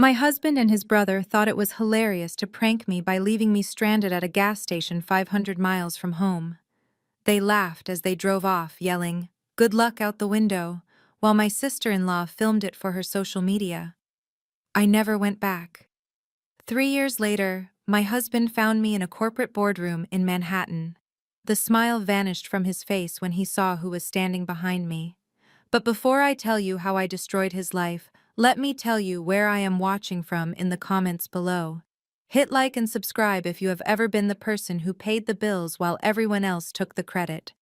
My husband and his brother thought it was hilarious to prank me by leaving me stranded at a gas station 500 miles from home. They laughed as they drove off, yelling, "Good luck out the window," while my sister-in-law filmed it for her social media. I never went back. 3 years later, my husband found me in a corporate boardroom in Manhattan. The smile vanished from his face when he saw who was standing behind me. But before I tell you how I destroyed his life, let me tell you where I am watching from in the comments below. Hit like and subscribe if you have ever been the person who paid the bills while everyone else took the credit.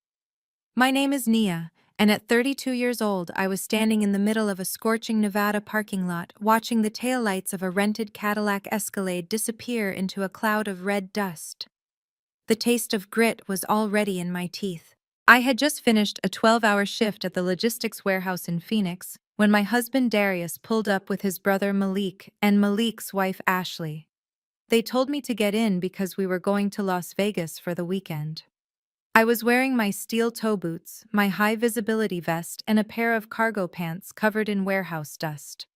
My name is Nia, and at 32 years old, I was standing in the middle of a scorching Nevada parking lot watching the taillights of a rented Cadillac Escalade disappear into a cloud of red dust. The taste of grit was already in my teeth. I had just finished a 12-hour shift at the logistics warehouse in Phoenix when my husband Darius pulled up with his brother Malik and Malik's wife Ashley. They told me to get in because we were going to Las Vegas for the weekend. I was wearing my steel toe boots, my high-visibility vest, and a pair of cargo pants covered in warehouse dust.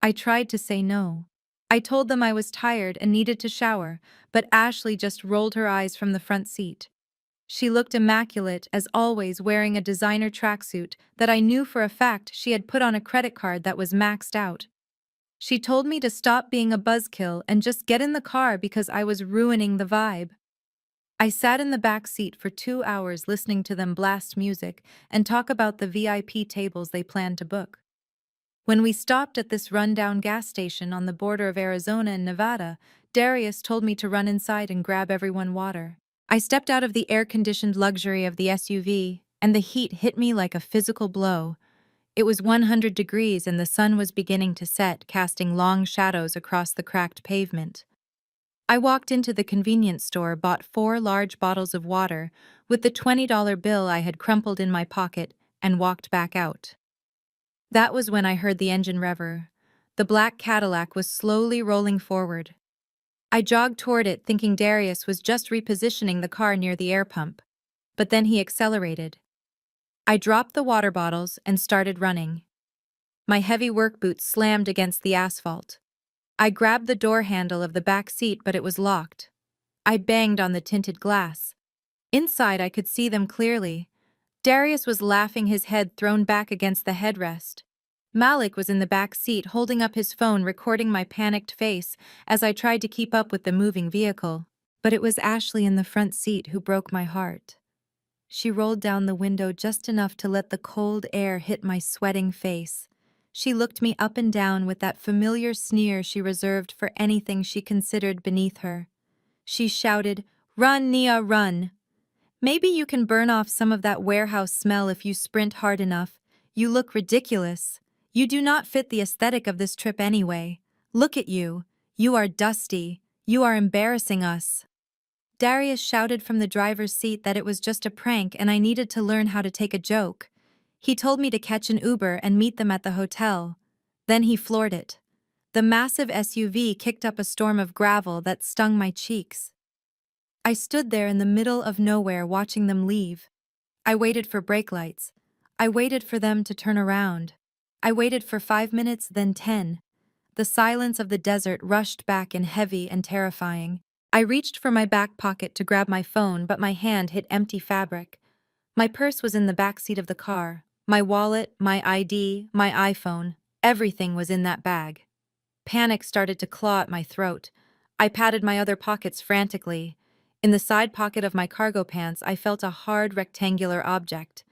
I tried to say no. I told them I was tired and needed to shower, but Ashley just rolled her eyes from the front seat. She looked immaculate, as always, wearing a designer tracksuit that I knew for a fact she had put on a credit card that was maxed out. She told me to stop being a buzzkill and just get in the car because I was ruining the vibe. I sat in the back seat for 2 hours listening to them blast music and talk about the VIP tables they planned to book. When we stopped at this rundown gas station on the border of Arizona and Nevada, Darius told me to run inside and grab everyone water. I stepped out of the air-conditioned luxury of the SUV, and the heat hit me like a physical blow. It was 100 degrees and the sun was beginning to set, casting long shadows across the cracked pavement. I walked into the convenience store, bought 4 large bottles of water with the $20 bill I had crumpled in my pocket, and walked back out. That was when I heard the engine rever. The black Cadillac was slowly rolling forward. I jogged toward it, thinking Darius was just repositioning the car near the air pump. But then he accelerated. I dropped the water bottles and started running. My heavy work boots slammed against the asphalt. I grabbed the door handle of the back seat, but it was locked. I banged on the tinted glass. Inside, I could see them clearly. Darius was laughing, his head thrown back against the headrest. Malik was in the back seat, holding up his phone, recording my panicked face as I tried to keep up with the moving vehicle. But it was Ashley in the front seat who broke my heart. She rolled down the window just enough to let the cold air hit my sweating face. She looked me up and down with that familiar sneer she reserved for anything she considered beneath her. She shouted, "Run, Nia, run! Maybe you can burn off some of that warehouse smell if you sprint hard enough. You look ridiculous. You do not fit the aesthetic of this trip anyway. Look at you. You are dusty. You are embarrassing us." Darius shouted from the driver's seat that it was just a prank and I needed to learn how to take a joke. He told me to catch an Uber and meet them at the hotel. Then he floored it. The massive SUV kicked up a storm of gravel that stung my cheeks. I stood there in the middle of nowhere watching them leave. I waited for brake lights. I waited for them to turn around. I waited for 5 minutes, then 10. The silence of the desert rushed back in, heavy and terrifying. I reached for my back pocket to grab my phone, but my hand hit empty fabric. My purse was in the back seat of the car. My wallet, my ID, my iPhone, everything was in that bag. Panic started to claw at my throat. I patted my other pockets frantically. In the side pocket of my cargo pants, I felt a hard rectangular object.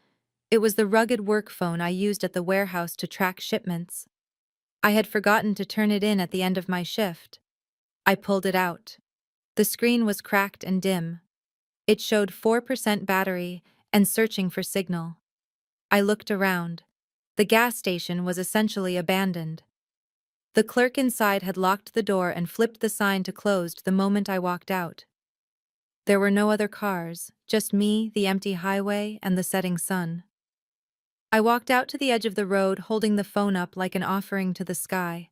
It was the rugged work phone I used at the warehouse to track shipments. I had forgotten to turn it in at the end of my shift. I pulled it out. The screen was cracked and dim. It showed 4% battery and searching for signal. I looked around. The gas station was essentially abandoned. The clerk inside had locked the door and flipped the sign to closed the moment I walked out. There were no other cars, just me, the empty highway, and the setting sun. I walked out to the edge of the road, holding the phone up like an offering to the sky.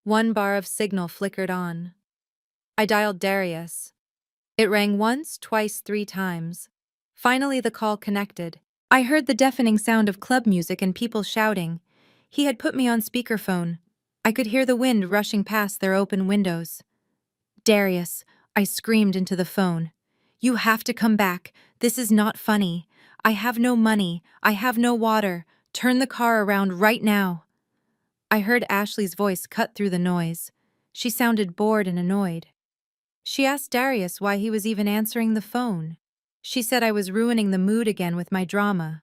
1 bar of signal flickered on. I dialed Darius. It rang once, twice, 3 times. Finally, the call connected. I heard the deafening sound of club music and people shouting. He had put me on speakerphone. I could hear the wind rushing past their open windows. Darius, I screamed into the phone. You have to come back. This is not funny. I have no money. I have no water. Turn the car around right now. I heard Ashley's voice cut through the noise. She sounded bored and annoyed. She asked Darius why he was even answering the phone. She said I was ruining the mood again with my drama.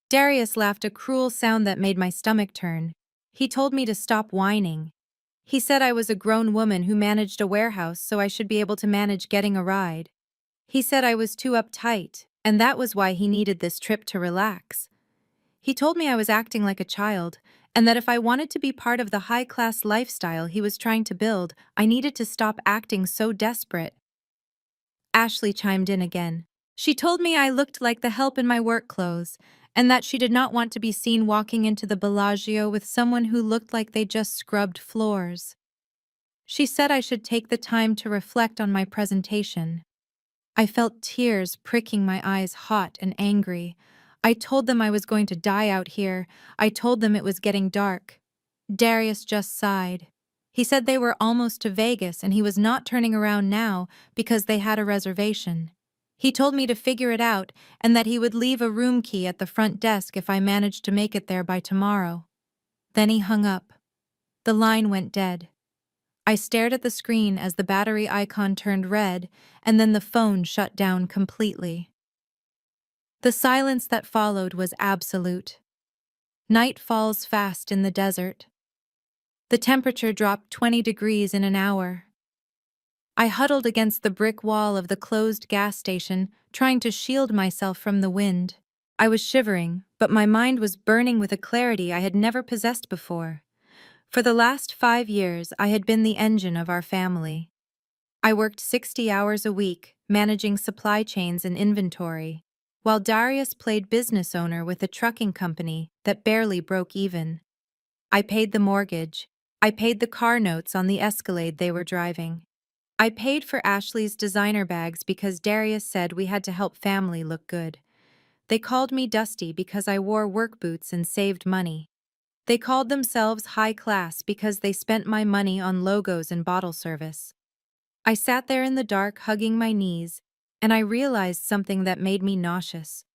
Darius laughed, a cruel sound that made my stomach turn. He told me to stop whining. He said I was a grown woman who managed a warehouse, so I should be able to manage getting a ride. He said I was too uptight, and that was why he needed this trip to relax. He told me I was acting like a child, and that if I wanted to be part of the high-class lifestyle he was trying to build, I needed to stop acting so desperate. Ashley chimed in again. She told me I looked like the help in my work clothes, and that she did not want to be seen walking into the Bellagio with someone who looked like they just scrubbed floors. She said I should take the time to reflect on my presentation. I felt tears pricking my eyes, hot and angry. I told them I was going to die out here. I told them it was getting dark. Darius just sighed. He said they were almost to Vegas and he was not turning around now because they had a reservation. He told me to figure it out and that he would leave a room key at the front desk if I managed to make it there by tomorrow. Then he hung up. The line went dead. I stared at the screen as the battery icon turned red, and then the phone shut down completely. The silence that followed was absolute. Night falls fast in the desert. The temperature dropped 20 degrees in an hour. I huddled against the brick wall of the closed gas station, trying to shield myself from the wind. I was shivering, but my mind was burning with a clarity I had never possessed before. For the last 5 years, I had been the engine of our family. I worked 60 hours a week, managing supply chains and inventory, while Darius played business owner with a trucking company that barely broke even. I paid the mortgage. I paid the car notes on the Escalade they were driving. I paid for Ashley's designer bags because Darius said we had to help family look good. They called me Dusty because I wore work boots and saved money. They called themselves high class because they spent my money on logos and bottle service. I sat there in the dark hugging my knees, and I realized something that made me nauseous.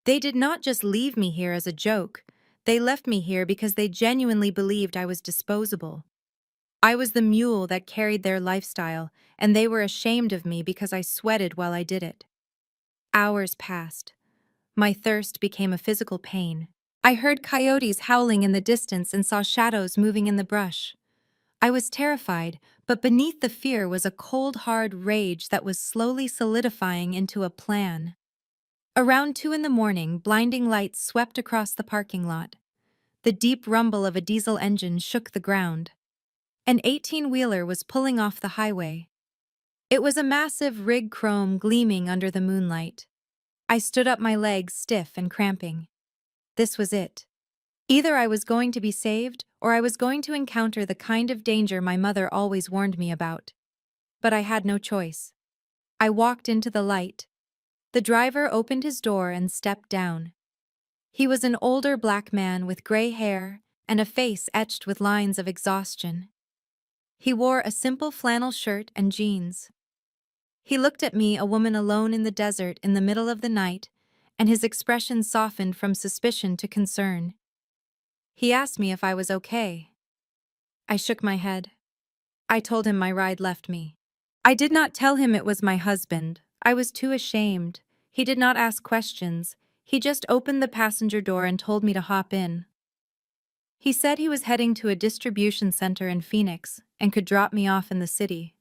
They did not just leave me here as a joke. They left me here because they genuinely believed I was disposable. I was the mule that carried their lifestyle, and they were ashamed of me because I sweated while I did it. Hours passed. My thirst became a physical pain. I heard coyotes howling in the distance and saw shadows moving in the brush. I was terrified, but beneath the fear was a cold, hard rage that was slowly solidifying into a plan. Around 2 in the morning, blinding lights swept across the parking lot. The deep rumble of a diesel engine shook the ground. An 18-wheeler was pulling off the highway. It was a massive rig chrome gleaming under the moonlight. I stood up, my legs stiff and cramping. This was it. Either I was going to be saved, or I was going to encounter the kind of danger my mother always warned me about. But I had no choice. I walked into the light. The driver opened his door and stepped down. He was an older black man with gray hair and a face etched with lines of exhaustion. He wore a simple flannel shirt and jeans. He looked at me, a woman alone in the desert in the middle of the night, and his expression softened from suspicion to concern. He asked me if I was okay. I shook my head. I told him my ride left me. I did not tell him it was my husband. I was too ashamed. He did not ask questions. He just opened the passenger door and told me to hop in. He said he was heading to a distribution center in Phoenix and could drop me off in the city.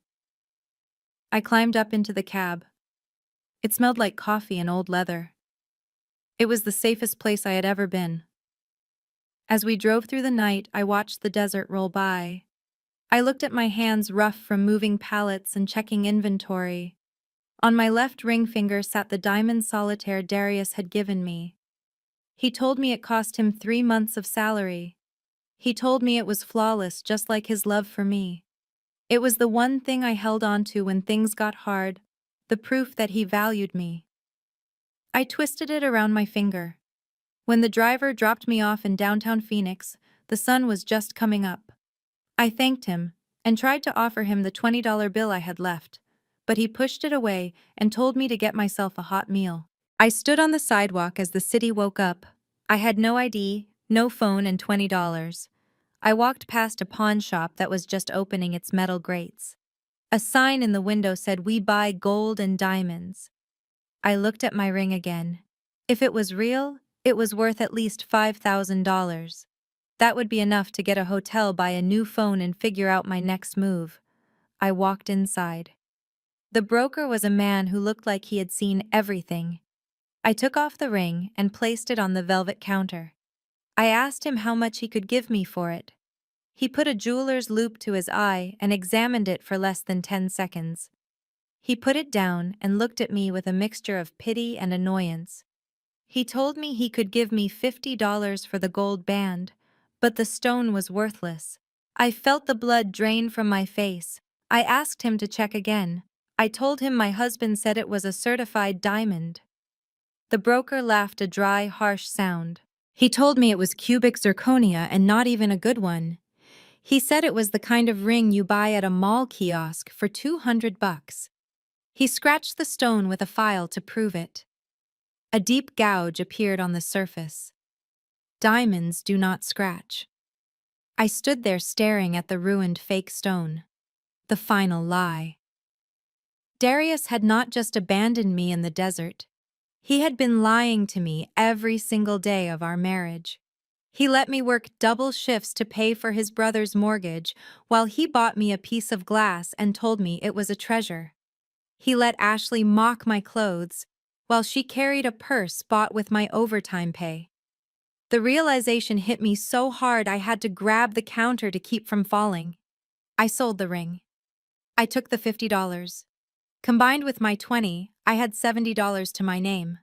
I climbed up into the cab. It smelled like coffee and old leather. It was the safest place I had ever been. As we drove through the night, I watched the desert roll by. I looked at my hands, rough from moving pallets and checking inventory. On my left ring finger sat the diamond solitaire Darius had given me. He told me it cost him 3 months of salary. He told me it was flawless, just like his love for me. It was the one thing I held on to when things got hard, the proof that he valued me. I twisted it around my finger. When the driver dropped me off in downtown Phoenix, the sun was just coming up. I thanked him and tried to offer him the $20 bill I had left, but he pushed it away and told me to get myself a hot meal. I stood on the sidewalk as the city woke up. I had no ID, no phone, and $20. I walked past a pawn shop that was just opening its metal grates. A sign in the window said, "We buy gold and diamonds." I looked at my ring again. If it was real, it was worth at least $5,000. That would be enough to get a hotel, buy a new phone, and figure out my next move. I walked inside. The broker was a man who looked like he had seen everything. I took off the ring and placed it on the velvet counter. I asked him how much he could give me for it. He put a jeweler's loupe to his eye and examined it for less than 10 seconds. He put it down and looked at me with a mixture of pity and annoyance. He told me he could give me $50 for the gold band, but the stone was worthless. I felt the blood drain from my face. I asked him to check again. I told him my husband said it was a certified diamond. The broker laughed a dry, harsh sound. He told me it was cubic zirconia and not even a good one. He said it was the kind of ring you buy at a mall kiosk for $200. He scratched the stone with a file to prove it. A deep gouge appeared on the surface. Diamonds do not scratch. I stood there staring at the ruined fake stone. The final lie. Darius had not just abandoned me in the desert. He had been lying to me every single day of our marriage. He let me work double shifts to pay for his brother's mortgage while he bought me a piece of glass and told me it was a treasure. He let Ashley mock my clothes while she carried a purse bought with my overtime pay. The realization hit me so hard I had to grab the counter to keep from falling. I sold the ring. I took the $50. Combined with my $20, I had $70 to my name.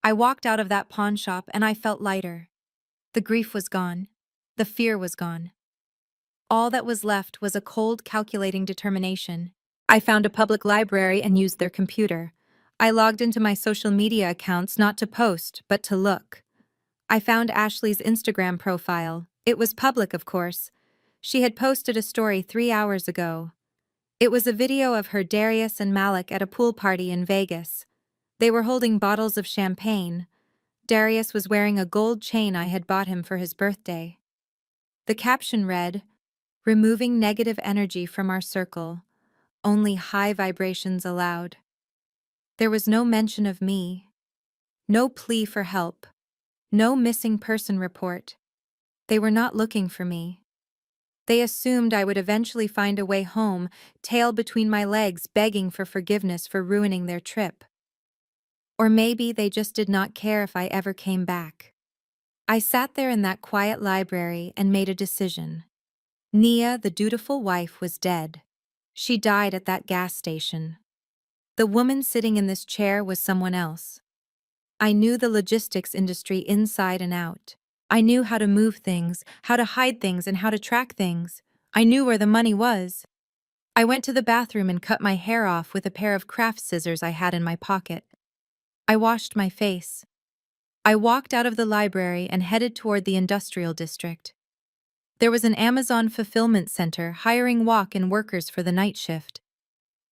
I walked out of that pawn shop and I felt lighter. The grief was gone. The fear was gone. All that was left was a cold, calculating determination. I found a public library and used their computer. I logged into my social media accounts not to post, but to look. I found Ashley's Instagram profile. It was public, of course. She had posted a story 3 hours ago. It was a video of her, Darius, and Malik at a pool party in Vegas. They were holding bottles of champagne. Darius was wearing a gold chain I had bought him for his birthday. The caption read, "Removing negative energy from our circle. Only high vibrations allowed." There was no mention of me. No plea for help. No missing person report. They were not looking for me. They assumed I would eventually find a way home, tail between my legs, begging for forgiveness for ruining their trip. Or maybe they just did not care if I ever came back. I sat there in that quiet library and made a decision. Nia, the dutiful wife, was dead. She died at that gas station. The woman sitting in this chair was someone else. I knew the logistics industry inside and out. I knew how to move things, how to hide things, and how to track things. I knew where the money was. I went to the bathroom and cut my hair off with a pair of craft scissors I had in my pocket. I washed my face. I walked out of the library and headed toward the industrial district. There was an Amazon fulfillment center hiring walk-in workers for the night shift.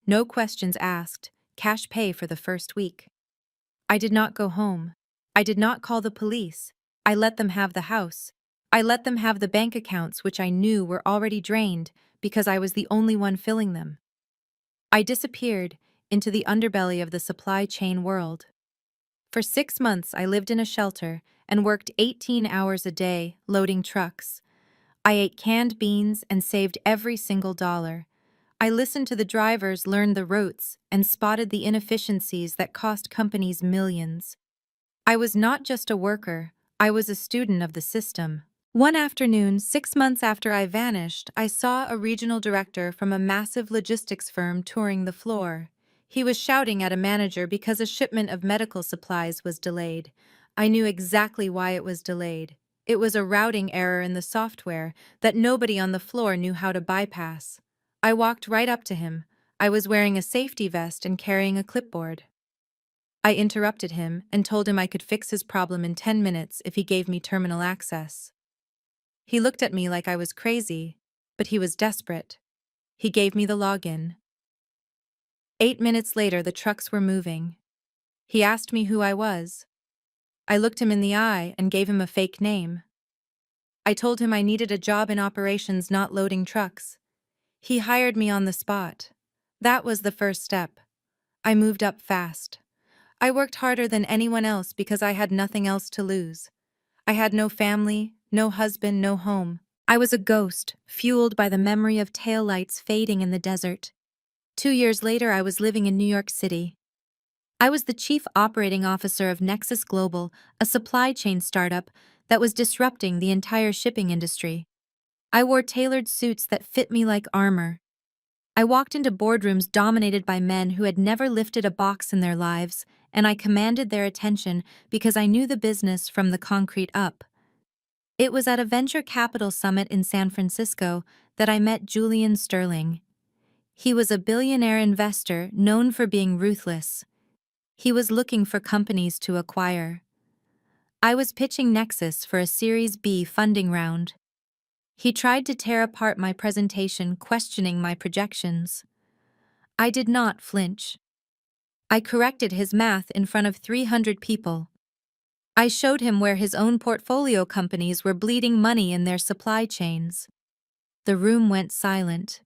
No questions asked, cash pay for the first week. I did not go home. I did not call the police. I let them have the house. I let them have the bank accounts, which I knew were already drained because I was the only one filling them. I disappeared into the underbelly of the supply chain world. For 6 months, I lived in a shelter and worked 18 hours a day loading trucks. I ate canned beans and saved every single dollar. I listened to the drivers learn the routes and spotted the inefficiencies that cost companies millions. I was not just a worker, I was a student of the system. One afternoon, 6 months after I vanished, I saw a regional director from a massive logistics firm touring the floor. He was shouting at a manager because a shipment of medical supplies was delayed. I knew exactly why it was delayed. It was a routing error in the software that nobody on the floor knew how to bypass. I walked right up to him. I was wearing a safety vest and carrying a clipboard. I interrupted him and told him I could fix his problem in 10 minutes if he gave me terminal access. He looked at me like I was crazy. but he was desperate. He gave me the login. 8 minutes later, the trucks were moving. He asked me who I was. I looked him in the eye and gave him a fake name. I told him I needed a job in operations, not loading trucks. He hired me on the spot. That was the first step. I moved up fast. I worked harder than anyone else because I had nothing else to lose. I had no family, no husband, no home. I was a ghost, fueled by the memory of taillights fading in the desert. 2 years later, I was living in New York City. I was the chief operating officer of Nexus Global, a supply chain startup that was disrupting the entire shipping industry. I wore tailored suits that fit me like armor. I walked into boardrooms dominated by men who had never lifted a box in their lives, and I commanded their attention because I knew the business from the concrete up. It was at a venture capital summit in San Francisco that I met Julian Sterling. He was a billionaire investor known for being ruthless. He was looking for companies to acquire. I was pitching Nexus for a Series B funding round. He tried to tear apart my presentation, questioning my projections. I did not flinch. I corrected his math in front of 300 people. I showed him where his own portfolio companies were bleeding money in their supply chains. The room went silent.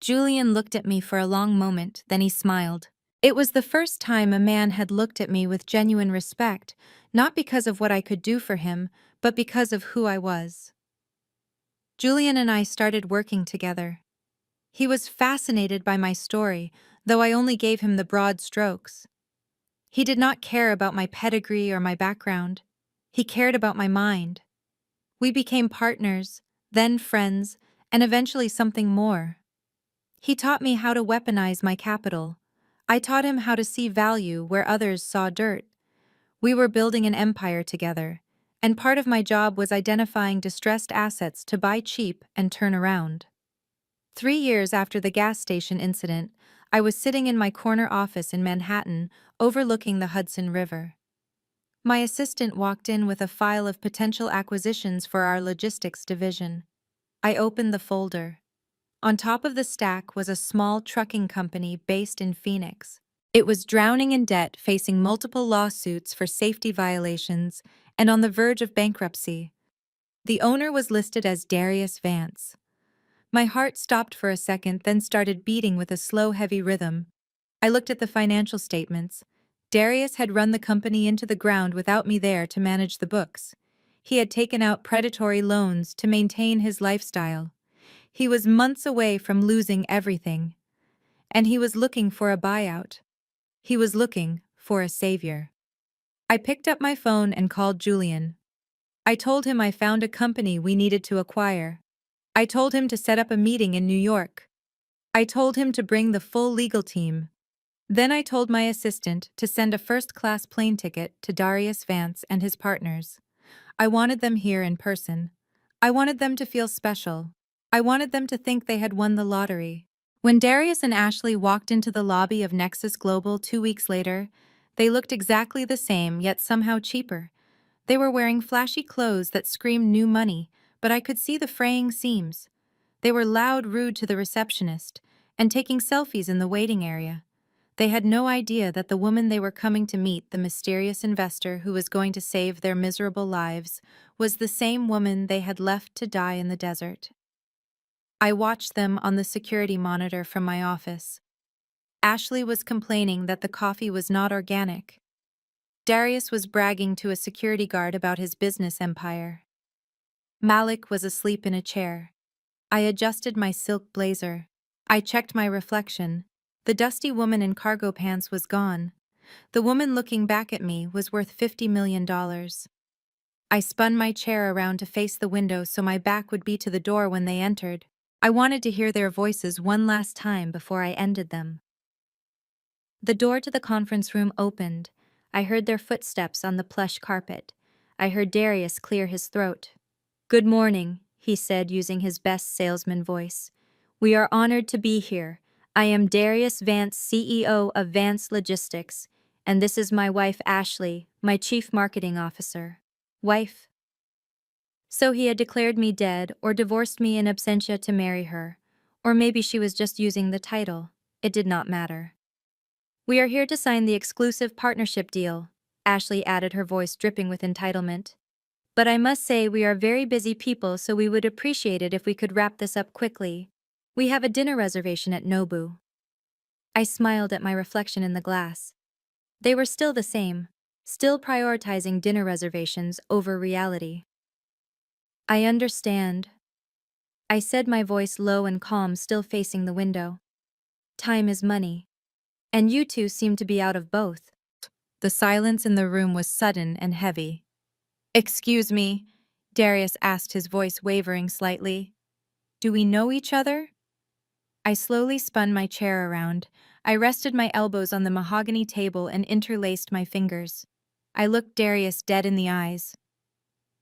Julian looked at me for a long moment, then he smiled. It was the first time a man had looked at me with genuine respect, not because of what I could do for him, but because of who I was. Julian and I started working together. He was fascinated by my story, though I only gave him the broad strokes. He did not care about my pedigree or my background. He cared about my mind. We became partners, then friends, and eventually something more. He taught me how to weaponize my capital. I taught him how to see value where others saw dirt. We were building an empire together, and part of my job was identifying distressed assets to buy cheap and turn around. 3 years after the gas station incident, I was sitting in my corner office in Manhattan, overlooking the Hudson River. My assistant walked in with a file of potential acquisitions for our logistics division. I opened the folder. On top of the stack was a small trucking company based in Phoenix. It was drowning in debt, facing multiple lawsuits for safety violations, and on the verge of bankruptcy. The owner was listed as Darius Vance. My heart stopped for a second, then started beating with a slow, heavy rhythm. I looked at the financial statements. Darius had run the company into the ground without me there to manage the books. He had taken out predatory loans to maintain his lifestyle. He was months away from losing everything. And he was looking for a buyout. He was looking for a savior. I picked up my phone and called Julian. I told him I found a company we needed to acquire. I told him to set up a meeting in New York. I told him to bring the full legal team. Then I told my assistant to send a first-class plane ticket to Darius Vance and his partners. I wanted them here in person. I wanted them to feel special. I wanted them to think they had won the lottery. When Darius and Ashley walked into the lobby of Nexus Global 2 weeks later, they looked exactly the same, yet somehow cheaper. They were wearing flashy clothes that screamed new money, but I could see the fraying seams. They were loud, rude to the receptionist, and taking selfies in the waiting area. They had no idea that the woman they were coming to meet, the mysterious investor who was going to save their miserable lives, was the same woman they had left to die in the desert. I watched them on the security monitor from my office. Ashley was complaining that the coffee was not organic. Darius was bragging to a security guard about his business empire. Malik was asleep in a chair. I adjusted my silk blazer. I checked my reflection. The dusty woman in cargo pants was gone. The woman looking back at me was worth $50 million. I spun my chair around to face the window so my back would be to the door when they entered. I wanted to hear their voices one last time before I ended them. The door to the conference room opened. I heard their footsteps on the plush carpet. I heard Darius clear his throat. "Good morning," he said using his best salesman voice. "We are honored to be here. I am Darius Vance, CEO of Vance Logistics, and this is my wife Ashley, my Chief Marketing Officer." Wife? So he had declared me dead or divorced me in absentia to marry her. Or maybe she was just using the title. It did not matter. We are here to sign the exclusive partnership deal, Ashley added, her voice dripping with entitlement. But I must say we are very busy people, so we would appreciate it if we could wrap this up quickly. We have a dinner reservation at Nobu. I smiled at my reflection in the glass. They were still the same, still prioritizing dinner reservations over reality. I understand, I said, my voice low and calm, still facing the window. Time is money. And you two seem to be out of both. The silence in the room was sudden and heavy. Excuse me, Darius asked, his voice wavering slightly. Do we know each other? I slowly spun my chair around. I rested my elbows on the mahogany table and interlaced my fingers. I looked Darius dead in the eyes.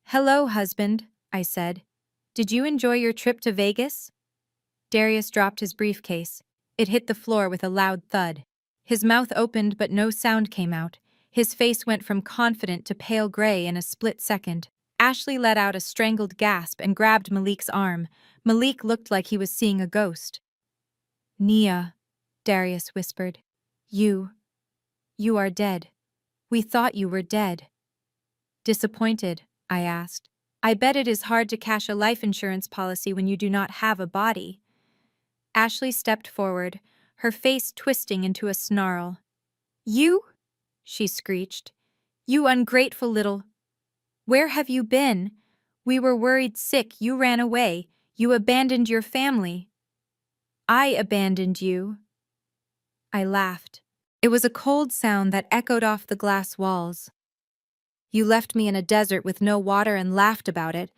Hello, husband, I said. Did you enjoy your trip to Vegas? Darius dropped his briefcase. It hit the floor with a loud thud. His mouth opened but no sound came out. His face went from confident to pale gray in a split second. Ashley let out a strangled gasp and grabbed Malik's arm. Malik looked like he was seeing a ghost. Nia, Darius whispered. You are dead. We thought you were dead. Disappointed, I asked. I bet it is hard to cash a life insurance policy when you do not have a body. Ashley stepped forward, her face twisting into a snarl. You? She screeched. You ungrateful little... Where have you been? We were worried sick, you ran away, you abandoned your family. I abandoned you. I laughed. It was a cold sound that echoed off the glass walls. You left me in a desert with no water and laughed about it.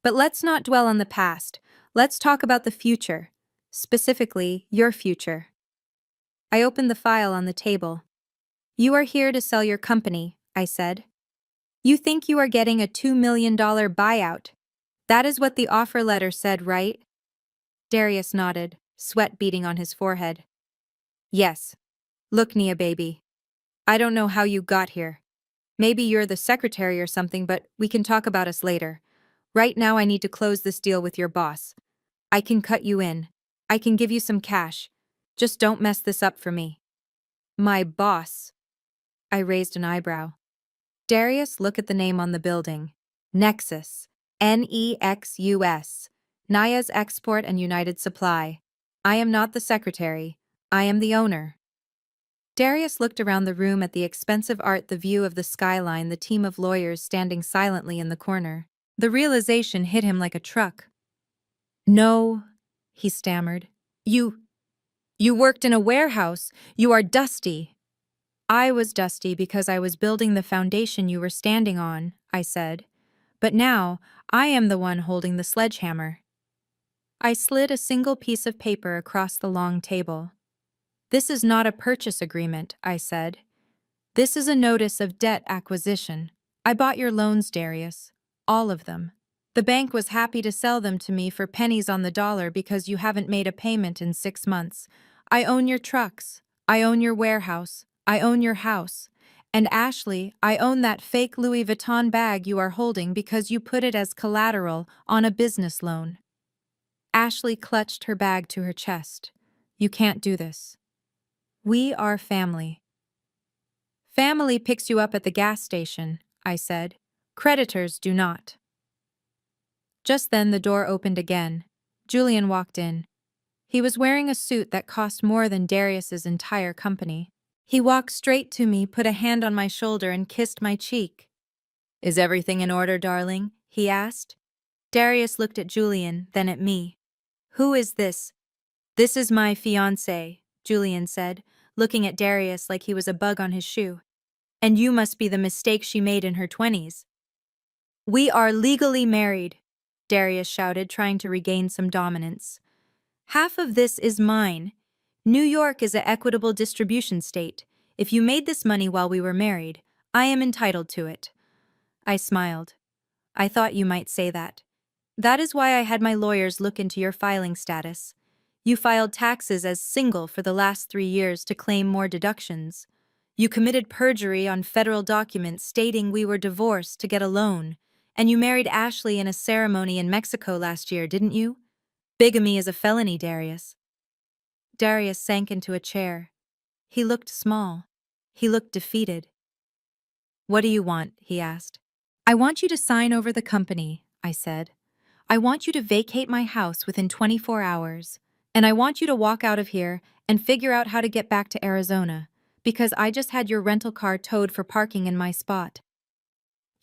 But let's not dwell on the past. Let's talk about the future. Specifically, your future. I opened the file on the table. You are here to sell your company, I said. You think you are getting a $2 million buyout. That is what the offer letter said, right? Darius nodded, sweat beading on his forehead. Yes. Look, Nia baby. I don't know how you got here. Maybe you're the secretary or something, but we can talk about us later. Right now I need to close this deal with your boss. I can cut you in. I can give you some cash. Just don't mess this up for me. My boss. I raised an eyebrow. Darius, look at the name on the building. Nexus. Nexus. Naya's Export and United Supply. I am not the secretary. I am the owner. Darius looked around the room at the expensive art, the view of the skyline, the team of lawyers standing silently in the corner. The realization hit him like a truck. No, he stammered. You worked in a warehouse. You are dusty. I was dusty because I was building the foundation you were standing on, I said. But now, I am the one holding the sledgehammer. I slid a single piece of paper across the long table. This is not a purchase agreement, I said. This is a notice of debt acquisition. I bought your loans, Darius. All of them. The bank was happy to sell them to me for pennies on the dollar because you haven't made a payment in 6 months. I own your trucks. I own your warehouse. I own your house. And Ashley, I own that fake Louis Vuitton bag you are holding because you put it as collateral on a business loan. Ashley clutched her bag to her chest. You can't do this. We are family. Family picks you up at the gas station, I said. Creditors do not. Just then the door opened again. Julian walked in. He was wearing a suit that cost more than Darius's entire company. He walked straight to me, put a hand on my shoulder, and kissed my cheek. Is everything in order, darling? He asked. Darius looked at Julian, then at me. Who is this? This is my fiancé, Julian said, looking at Darius like he was a bug on his shoe. And you must be the mistake she made in her 20s. We are legally married, Darius shouted, trying to regain some dominance. Half of this is mine. New York is an equitable distribution state. If you made this money while we were married, I am entitled to it. I smiled. I thought you might say that. That is why I had my lawyers look into your filing status. You filed taxes as single for the last 3 years to claim more deductions. You committed perjury on federal documents stating we were divorced to get a loan, And you married Ashley in a ceremony in Mexico last year, didn't you? Bigamy is a felony, Darius. Darius sank into a chair. He looked small. He looked defeated. What do you want? He asked. I want you to sign over the company, I said. I want you to vacate my house within 24 hours. And I want you to walk out of here and figure out how to get back to Arizona, because I just had your rental car towed for parking in my spot.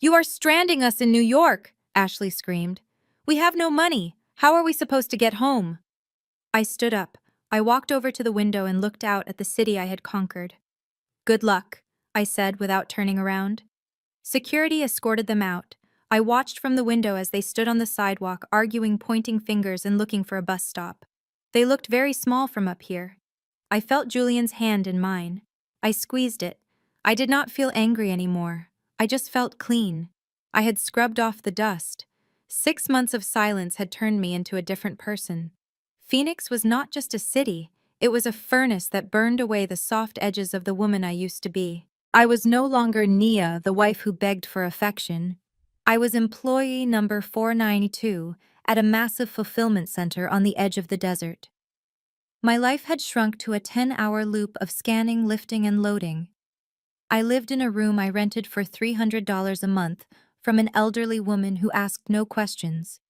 You are stranding us in New York, Ashley screamed. We have no money. How are we supposed to get home? I stood up. I walked over to the window and looked out at the city I had conquered. Good luck, I said without turning around. Security escorted them out. I watched from the window as they stood on the sidewalk, arguing, pointing fingers, and looking for a bus stop. They looked very small from up here. I felt Julian's hand in mine. I squeezed it. I did not feel angry anymore. I just felt clean. I had scrubbed off the dust. 6 months of silence had turned me into a different person. Phoenix was not just a city, it was a furnace that burned away the soft edges of the woman I used to be. I was no longer Nia, the wife who begged for affection. I was employee number 492 at a massive fulfillment center on the edge of the desert. My life had shrunk to a 10-hour loop of scanning, lifting, and loading. I lived in a room I rented for $300 a month from an elderly woman who asked no questions.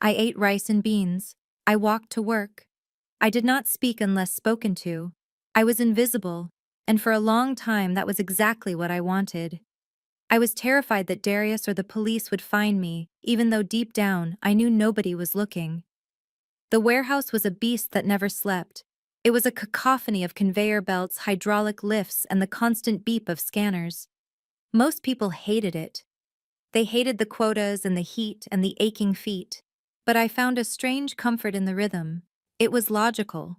I ate rice and beans. I walked to work. I did not speak unless spoken to. I was invisible, and for a long time that was exactly what I wanted. I was terrified that Darius or the police would find me, even though deep down I knew nobody was looking. The warehouse was a beast that never slept. It was a cacophony of conveyor belts, hydraulic lifts, and the constant beep of scanners. Most people hated it. They hated the quotas and the heat and the aching feet. But I found a strange comfort in the rhythm. It was logical.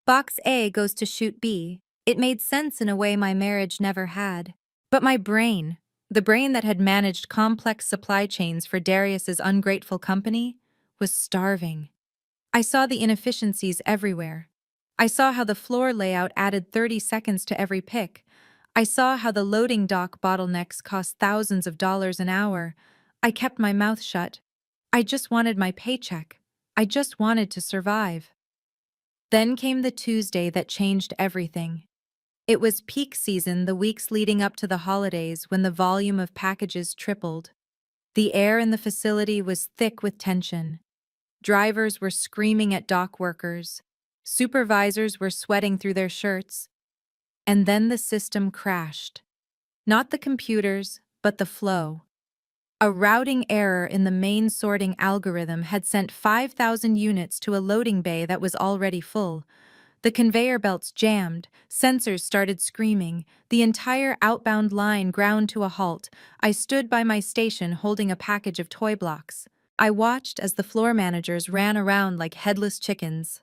Box A goes to chute B. It made sense in a way my marriage never had. But my brain, the brain that had managed complex supply chains for Darius's ungrateful company, was starving. I saw the inefficiencies everywhere. I saw how the floor layout added 30 seconds to every pick. I saw how the loading dock bottlenecks cost thousands of dollars an hour. I kept my mouth shut. I just wanted my paycheck. I just wanted to survive. Then came the Tuesday that changed everything. It was peak season, the weeks leading up to the holidays, when the volume of packages tripled. The air in the facility was thick with tension. Drivers were screaming at dock workers. Supervisors were sweating through their shirts. And then the system crashed. Not the computers, but the flow. A routing error in the main sorting algorithm had sent 5,000 units to a loading bay that was already full. The conveyor belts jammed, sensors started screaming, the entire outbound line ground to a halt. I stood by my station holding a package of toy blocks. I watched as the floor managers ran around like headless chickens.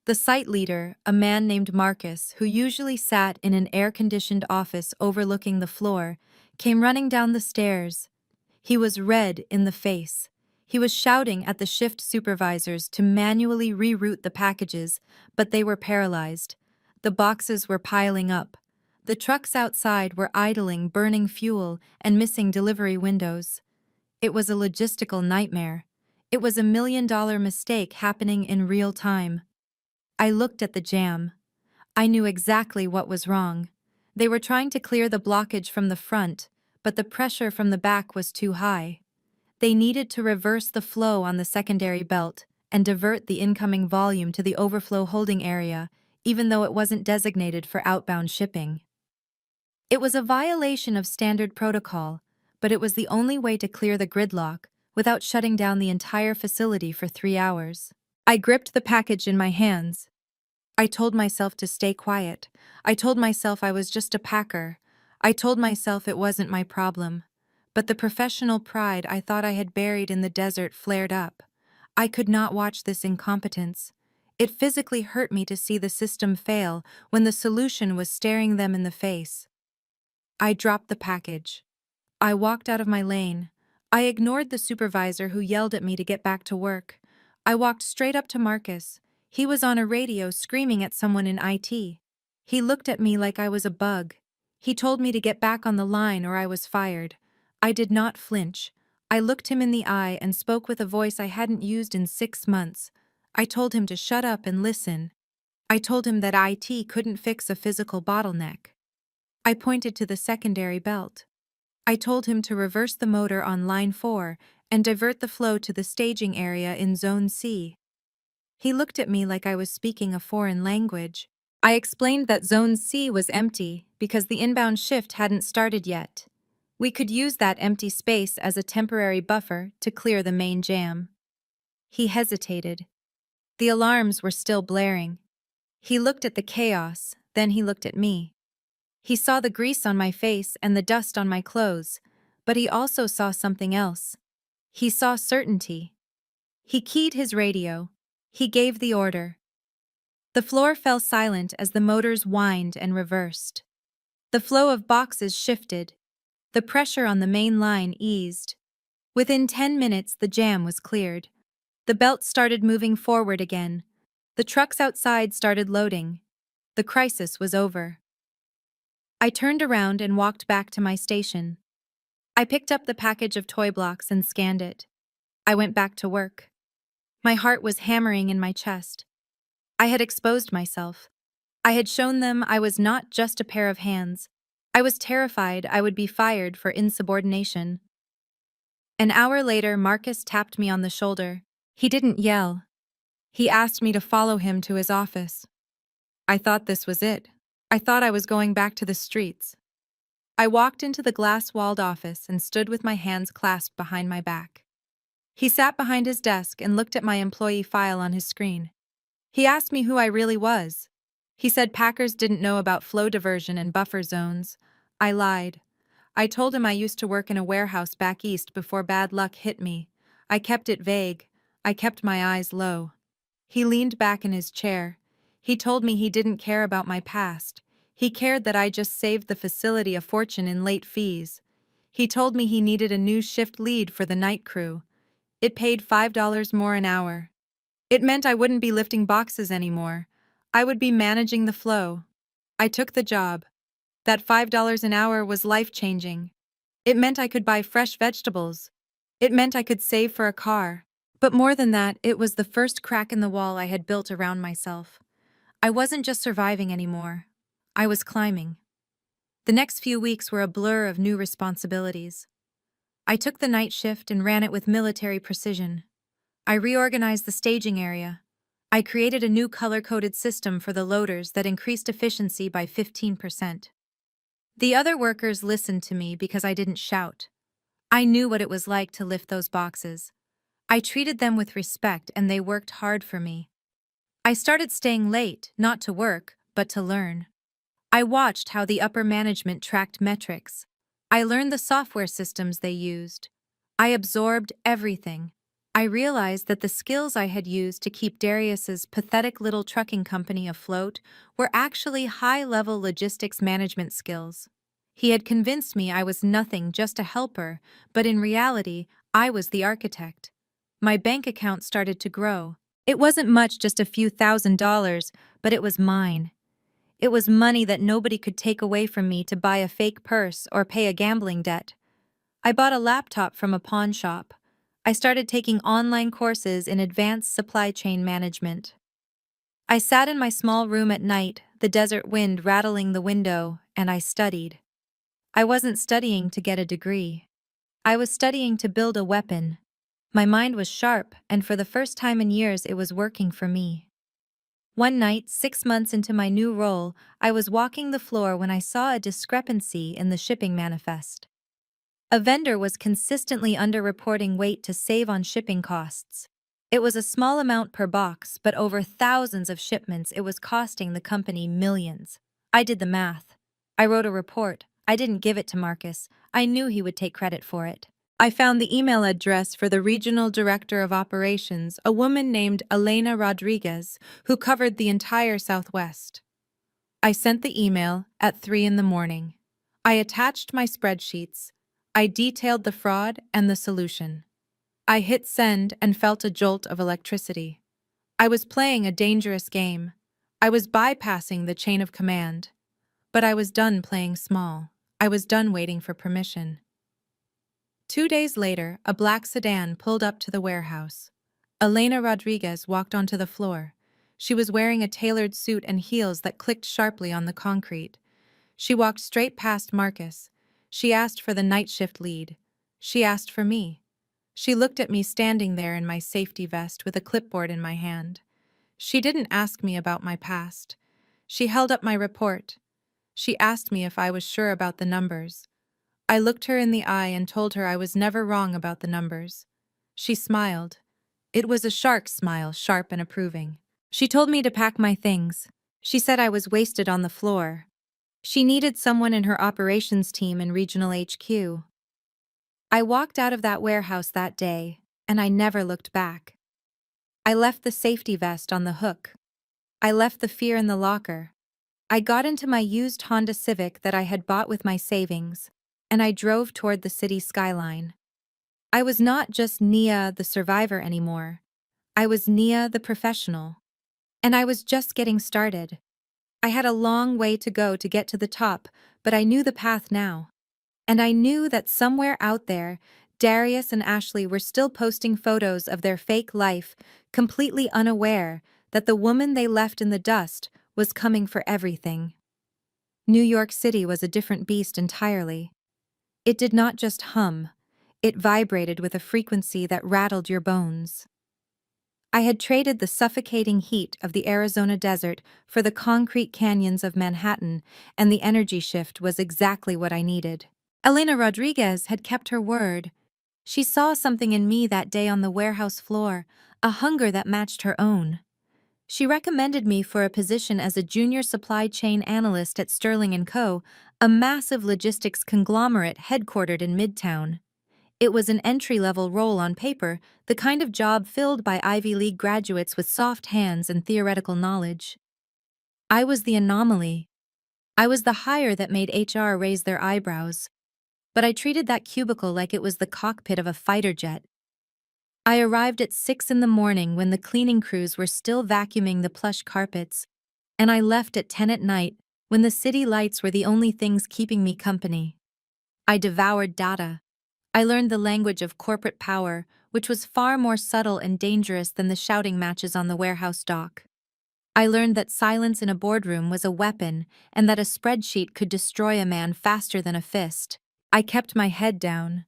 The site leader, a man named Marcus, who usually sat in an air-conditioned office overlooking the floor, came running down the stairs. He was red in the face. He was shouting at the shift supervisors to manually reroute the packages, but they were paralyzed. The boxes were piling up. The trucks outside were idling, burning fuel, and missing delivery windows. It was a logistical nightmare. It was a $1 million mistake happening in real time. I looked at the jam. I knew exactly what was wrong. They were trying to clear the blockage from the front, but the pressure from the back was too high. They needed to reverse the flow on the secondary belt and divert the incoming volume to the overflow holding area, even though it wasn't designated for outbound shipping. It was a violation of standard protocol, but it was the only way to clear the gridlock without shutting down the entire facility for 3 hours. I gripped the package in my hands. I told myself to stay quiet. I told myself I was just a packer. I told myself it wasn't my problem. But the professional pride I thought I had buried in the desert flared up. I could not watch this incompetence. It physically hurt me to see the system fail when the solution was staring them in the face. I dropped the package. I walked out of my lane. I ignored the supervisor who yelled at me to get back to work. I walked straight up to Marcus. He was on a radio screaming at someone in IT. He looked at me like I was a bug. He told me to get back on the line or I was fired. I did not flinch. I looked him in the eye and spoke with a voice I hadn't used in 6 months. I told him to shut up and listen. I told him that IT couldn't fix a physical bottleneck. I pointed to the secondary belt. I told him to reverse the motor on line 4 and divert the flow to the staging area in Zone C. He looked at me like I was speaking a foreign language. I explained that Zone C was empty because the inbound shift hadn't started yet. We could use that empty space as a temporary buffer to clear the main jam. He hesitated. The alarms were still blaring. He looked at the chaos, then he looked at me. He saw the grease on my face and the dust on my clothes, but he also saw something else. He saw certainty. He keyed his radio. He gave the order. The floor fell silent as the motors whined and reversed. The flow of boxes shifted. The pressure on the main line eased. Within 10 minutes, the jam was cleared. The belt started moving forward again. The trucks outside started loading. The crisis was over. I turned around and walked back to my station. I picked up the package of toy blocks and scanned it. I went back to work. My heart was hammering in my chest. I had exposed myself. I had shown them I was not just a pair of hands. I was terrified I would be fired for insubordination. An hour later, Marcus tapped me on the shoulder. He didn't yell. He asked me to follow him to his office. I thought this was it. I thought I was going back to the streets. I walked into the glass-walled office and stood with my hands clasped behind my back. He sat behind his desk and looked at my employee file on his screen. He asked me who I really was. He said Packers didn't know about flow diversion and buffer zones. I lied. I told him I used to work in a warehouse back east before bad luck hit me. I kept it vague. I kept my eyes low. He leaned back in his chair. He told me he didn't care about my past. He cared that I just saved the facility a fortune in late fees. He told me he needed a new shift lead for the night crew. It paid $5 more an hour. It meant I wouldn't be lifting boxes anymore. I would be managing the flow. I took the job. That $5 an hour was life-changing. It meant I could buy fresh vegetables. It meant I could save for a car. But more than that, it was the first crack in the wall I had built around myself. I wasn't just surviving anymore. I was climbing. The next few weeks were a blur of new responsibilities. I took the night shift and ran it with military precision. I reorganized the staging area. I created a new color-coded system for the loaders that increased efficiency by 15%. The other workers listened to me because I didn't shout. I knew what it was like to lift those boxes. I treated them with respect and they worked hard for me. I started staying late, not to work, but to learn. I watched how the upper management tracked metrics. I learned the software systems they used. I absorbed everything. I realized that the skills I had used to keep Darius's pathetic little trucking company afloat were actually high-level logistics management skills. He had convinced me I was nothing, just a helper, but in reality, I was the architect. My bank account started to grow. It wasn't much, just a few $1,000s, but it was mine. It was money that nobody could take away from me to buy a fake purse or pay a gambling debt. I bought a laptop from a pawn shop. I started taking online courses in advanced supply chain management. I sat in my small room at night, the desert wind rattling the window, and I studied. I wasn't studying to get a degree. I was studying to build a weapon. My mind was sharp, and for the first time in years it was working for me. One night, 6 months into my new role, I was walking the floor when I saw a discrepancy in the shipping manifest. A vendor was consistently underreporting weight to save on shipping costs. It was a small amount per box, but over thousands of shipments it was costing the company millions. I did the math. I wrote a report. I didn't give it to Marcus. I knew he would take credit for it. I found the email address for the regional director of operations, a woman named Elena Rodriguez, who covered the entire Southwest. I sent the email at 3 in the morning. I attached my spreadsheets. I detailed the fraud and the solution. I hit send and felt a jolt of electricity. I was playing a dangerous game. I was bypassing the chain of command. But I was done playing small. I was done waiting for permission. 2 days later, a black sedan pulled up to the warehouse. Elena Rodriguez walked onto the floor. She was wearing a tailored suit and heels that clicked sharply on the concrete. She walked straight past Marcus. She asked for the night shift lead. She asked for me. She looked at me standing there in my safety vest with a clipboard in my hand. She didn't ask me about my past. She held up my report. She asked me if I was sure about the numbers. I looked her in the eye and told her I was never wrong about the numbers. She smiled. It was a shark smile, sharp and approving. She told me to pack my things. She said I was wasted on the floor. She needed someone in her operations team in regional HQ. I walked out of that warehouse that day, and I never looked back. I left the safety vest on the hook. I left the fear in the locker. I got into my used Honda Civic that I had bought with my savings, and I drove toward the city skyline. I was not just Nia the survivor anymore. I was Nia the professional. And I was just getting started. I had a long way to go to get to the top, but I knew the path now. And I knew that somewhere out there, Darius and Ashley were still posting photos of their fake life, completely unaware that the woman they left in the dust was coming for everything. New York City was a different beast entirely. It did not just hum, it vibrated with a frequency that rattled your bones. I had traded the suffocating heat of the Arizona desert for the concrete canyons of Manhattan, and the energy shift was exactly what I needed. Elena Rodriguez had kept her word. She saw something in me that day on the warehouse floor, a hunger that matched her own. She recommended me for a position as a junior supply chain analyst at Sterling & Co., a massive logistics conglomerate headquartered in Midtown. It was an entry-level role on paper, the kind of job filled by Ivy League graduates with soft hands and theoretical knowledge. I was the anomaly. I was the hire that made HR raise their eyebrows. But I treated that cubicle like it was the cockpit of a fighter jet. I arrived at 6 in the morning when the cleaning crews were still vacuuming the plush carpets, and I left at 10 at night when the city lights were the only things keeping me company. I devoured data. I learned the language of corporate power, which was far more subtle and dangerous than the shouting matches on the warehouse dock. I learned that silence in a boardroom was a weapon and that a spreadsheet could destroy a man faster than a fist. I kept my head down.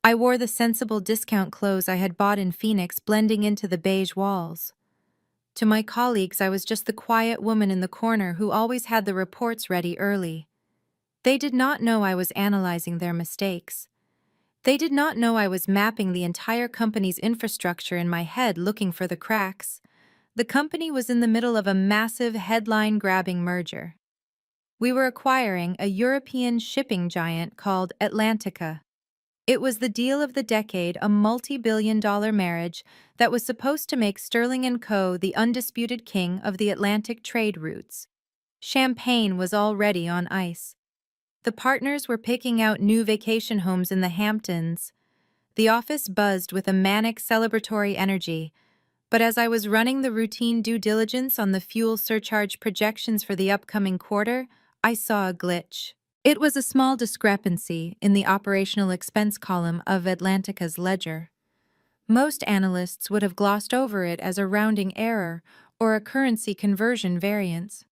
I wore the sensible discount clothes I had bought in Phoenix, blending into the beige walls. To my colleagues, I was just the quiet woman in the corner who always had the reports ready early. They did not know I was analyzing their mistakes. They did not know I was mapping the entire company's infrastructure in my head, looking for the cracks. The company was in the middle of a massive headline-grabbing merger. We were acquiring a European shipping giant called Atlantica. It was the deal of the decade, a multi-billion-dollar marriage that was supposed to make Sterling & Co. the undisputed king of the Atlantic trade routes. Champagne was already on ice. The partners were picking out new vacation homes in the Hamptons. The office buzzed with a manic celebratory energy, but as I was running the routine due diligence on the fuel surcharge projections for the upcoming quarter, I saw a glitch. It was a small discrepancy in the operational expense column of Atlantica's ledger. Most analysts would have glossed over it as a rounding error or a currency conversion variance.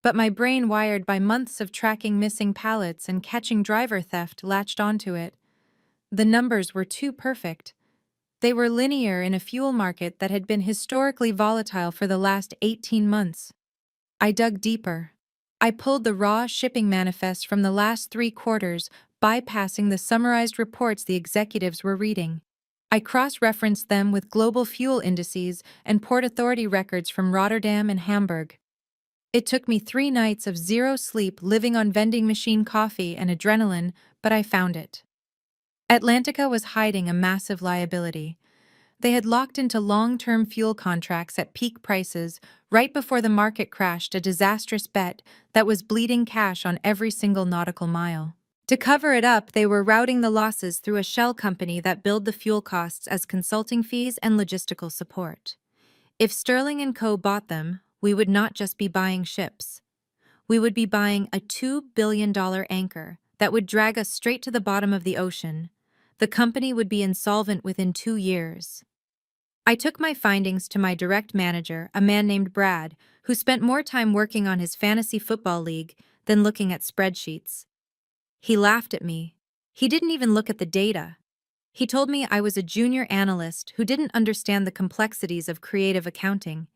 But my brain, wired by months of tracking missing pallets and catching driver theft, latched onto it. The numbers were too perfect. They were linear in a fuel market that had been historically volatile for the last 18 months. I dug deeper. I pulled the raw shipping manifest from the last 3 quarters, bypassing the summarized reports the executives were reading. I cross-referenced them with global fuel indices and Port Authority records from Rotterdam and Hamburg. It took me 3 nights of zero sleep, living on vending machine coffee and adrenaline, but I found it. Atlantica was hiding a massive liability. They had locked into long-term fuel contracts at peak prices right before the market crashed, a disastrous bet that was bleeding cash on every single nautical mile. To cover it up, they were routing the losses through a shell company that billed the fuel costs as consulting fees and logistical support. If Sterling & Co. bought them, we would not just be buying ships. We would be buying a $2 billion anchor that would drag us straight to the bottom of the ocean. The company would be insolvent within 2 years. I took my findings to my direct manager, a man named Brad, who spent more time working on his fantasy football league than looking at spreadsheets. He laughed at me. He didn't even look at the data. He told me I was a junior analyst who didn't understand the complexities of creative accounting.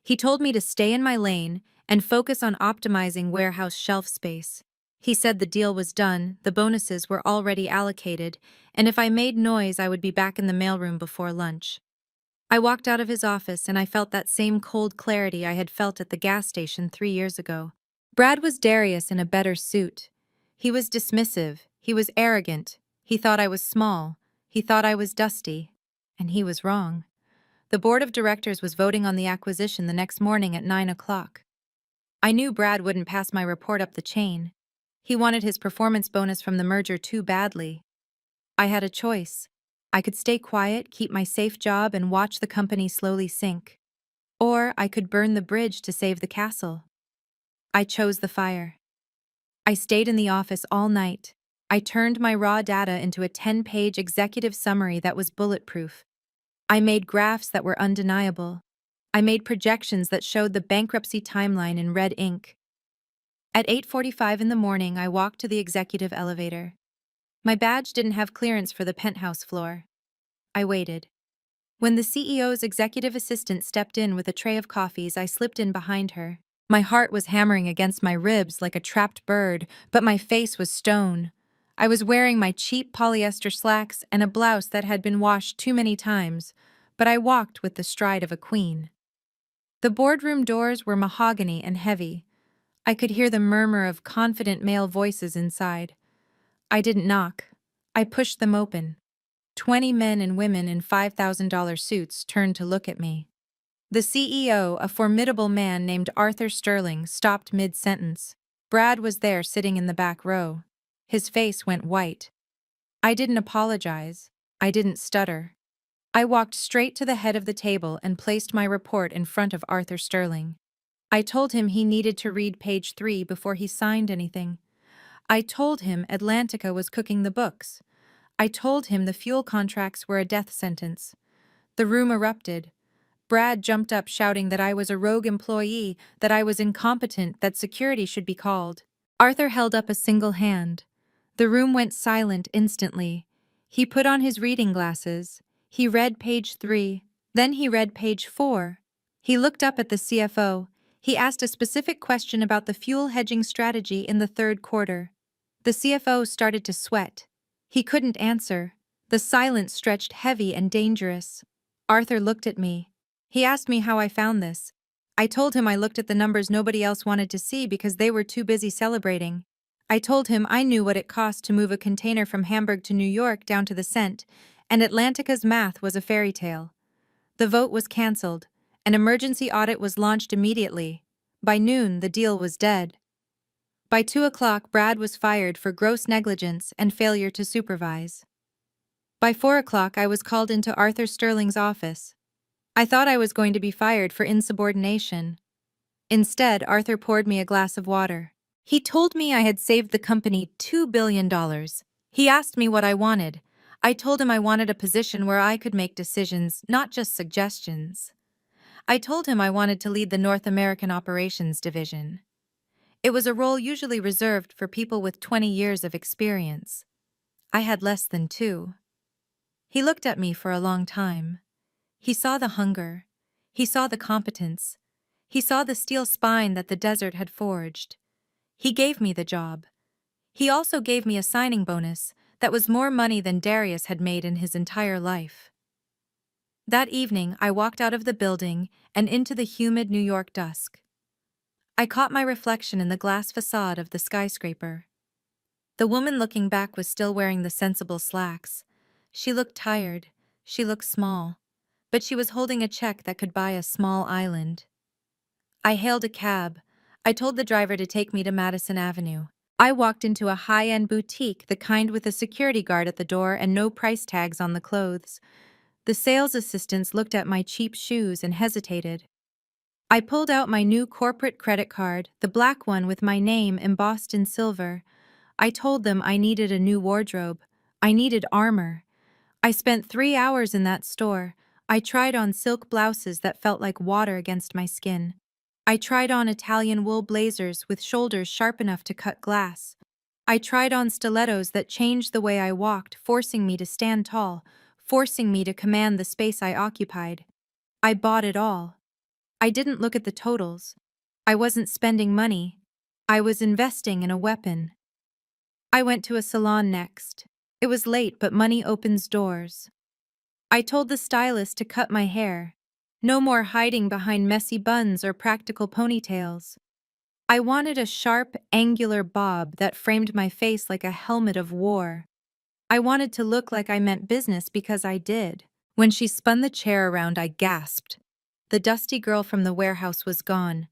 He told me to stay in my lane and focus on optimizing warehouse shelf space. He said the deal was done, the bonuses were already allocated, and if I made noise, I would be back in the mailroom before lunch. I walked out of his office and I felt that same cold clarity I had felt at the gas station 3 years ago. Brad was Darius in a better suit. He was dismissive, he was arrogant, he thought I was small, he thought I was dusty, and he was wrong. The board of directors was voting on the acquisition the next morning at 9 o'clock. I knew Brad wouldn't pass my report up the chain. He wanted his performance bonus from the merger too badly. I had a choice. I could stay quiet, keep my safe job, and watch the company slowly sink. Or I could burn the bridge to save the castle. I chose the fire. I stayed in the office all night. I turned my raw data into a 10-page executive summary that was bulletproof. I made graphs that were undeniable. I made projections that showed the bankruptcy timeline in red ink. At 8:45 in the morning, I walked to the executive elevator. My badge didn't have clearance for the penthouse floor. I waited. When the CEO's executive assistant stepped in with a tray of coffees, I slipped in behind her. My heart was hammering against my ribs like a trapped bird, but my face was stone. I was wearing my cheap polyester slacks and a blouse that had been washed too many times, but I walked with the stride of a queen. The boardroom doors were mahogany and heavy. I could hear the murmur of confident male voices inside. I didn't knock. I pushed them open. 20 men and women in $5,000 suits turned to look at me. The CEO, a formidable man named Arthur Sterling, stopped mid-sentence. Brad was there sitting in the back row. His face went white. I didn't apologize. I didn't stutter. I walked straight to the head of the table and placed my report in front of Arthur Sterling. I told him he needed to read page 3 before he signed anything. I told him Atlantica was cooking the books. I told him the fuel contracts were a death sentence. The room erupted. Brad jumped up shouting that I was a rogue employee, that I was incompetent, that security should be called. Arthur held up a single hand. The room went silent instantly. He put on his reading glasses. He read page 3. Then he read page 4. He looked up at the CFO. He asked a specific question about the fuel hedging strategy in the third quarter. The CFO started to sweat. He couldn't answer. The silence stretched heavy and dangerous. Arthur looked at me. He asked me how I found this. I told him I looked at the numbers nobody else wanted to see because they were too busy celebrating. I told him I knew what it cost to move a container from Hamburg to New York down to the cent, and Atlantica's math was a fairy tale. The vote was cancelled. An emergency audit was launched immediately. By noon, the deal was dead. By 2 o'clock, Brad was fired for gross negligence and failure to supervise. By 4 o'clock, I was called into Arthur Sterling's office. I thought I was going to be fired for insubordination. Instead, Arthur poured me a glass of water. He told me I had saved the company $2 billion. He asked me what I wanted. I told him I wanted a position where I could make decisions, not just suggestions. I told him I wanted to lead the North American Operations Division. It was a role usually reserved for people with 20 years of experience. I had less than 2. He looked at me for a long time. He saw the hunger. He saw the competence. He saw the steel spine that the desert had forged. He gave me the job. He also gave me a signing bonus that was more money than Darius had made in his entire life. That evening, I walked out of the building and into the humid New York dusk. I caught my reflection in the glass facade of the skyscraper. The woman looking back was still wearing the sensible slacks. She looked tired. She looked small. But she was holding a check that could buy a small island. I hailed a cab. I told the driver to take me to Madison Avenue. I walked into a high-end boutique, the kind with a security guard at the door and no price tags on the clothes. The sales assistants looked at my cheap shoes and hesitated. I pulled out my new corporate credit card, the black one with my name embossed in silver. I told them I needed a new wardrobe. I needed armor. I spent 3 hours in that store. I tried on silk blouses that felt like water against my skin. I tried on Italian wool blazers with shoulders sharp enough to cut glass. I tried on stilettos that changed the way I walked, forcing me to stand tall, forcing me to command the space I occupied. I bought it all. I didn't look at the totals. I wasn't spending money. I was investing in a weapon. I went to a salon next. It was late, but money opens doors. I told the stylist to cut my hair. No more hiding behind messy buns or practical ponytails. I wanted a sharp, angular bob that framed my face like a helmet of war. I wanted to look like I meant business because I did. When she spun the chair around, I gasped. The dusty girl from the warehouse was gone.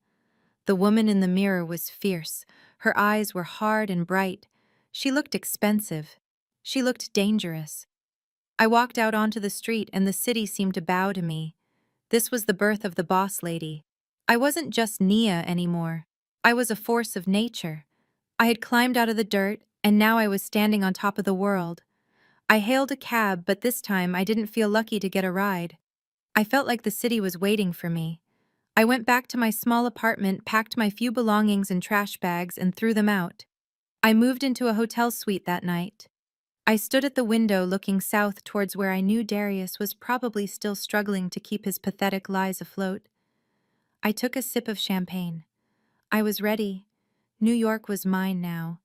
The woman in the mirror was fierce. Her eyes were hard and bright. She looked expensive. She looked dangerous. I walked out onto the street and the city seemed to bow to me. This was the birth of the boss lady. I wasn't just Nia anymore. I was a force of nature. I had climbed out of the dirt, and now I was standing on top of the world. I hailed a cab, but this time I didn't feel lucky to get a ride. I felt like the city was waiting for me. I went back to my small apartment, packed my few belongings in trash bags, and threw them out. I moved into a hotel suite that night. I stood at the window looking south towards where I knew Darius was probably still struggling to keep his pathetic lies afloat. I took a sip of champagne. I was ready. New York was mine now.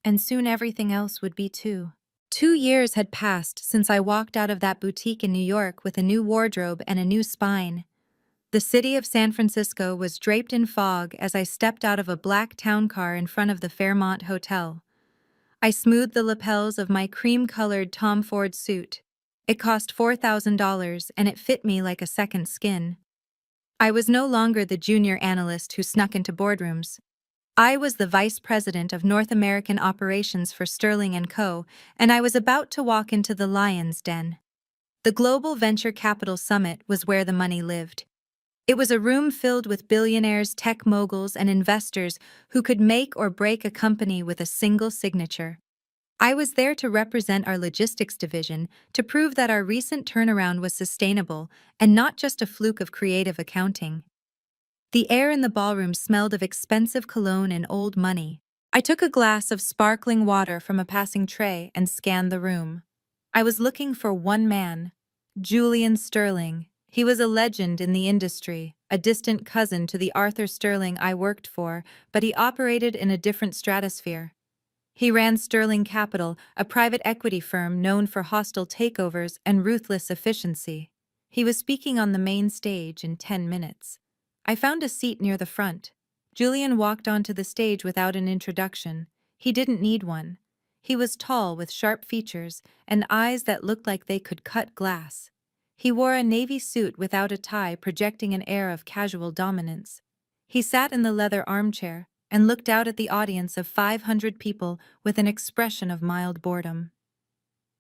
And soon everything else would be too. 2 years had passed since I walked out of that boutique in New York with a new wardrobe and a new spine. The city of San Francisco was draped in fog as I stepped out of a black town car in front of the Fairmont Hotel. I smoothed the lapels of my cream-colored Tom Ford suit. It cost $4,000 and it fit me like a second skin. I was no longer the junior analyst who snuck into boardrooms. I was the vice president of North American operations for Sterling & Co., and I was about to walk into the lion's den. The Global Venture Capital Summit was where the money lived. It was a room filled with billionaires, tech moguls, and investors who could make or break a company with a single signature. I was there to represent our logistics division to prove that our recent turnaround was sustainable and not just a fluke of creative accounting. The air in the ballroom smelled of expensive cologne and old money. I took a glass of sparkling water from a passing tray and scanned the room. I was looking for one man, Julian Sterling. He was a legend in the industry, a distant cousin to the Arthur Sterling I worked for, but he operated in a different stratosphere. He ran Sterling Capital, a private equity firm known for hostile takeovers and ruthless efficiency. He was speaking on the main stage in 10 minutes. I found a seat near the front. Julian walked onto the stage without an introduction. He didn't need one. He was tall with sharp features and eyes that looked like they could cut glass. He wore a navy suit without a tie, projecting an air of casual dominance. He sat in the leather armchair and looked out at the audience of 500 people with an expression of mild boredom.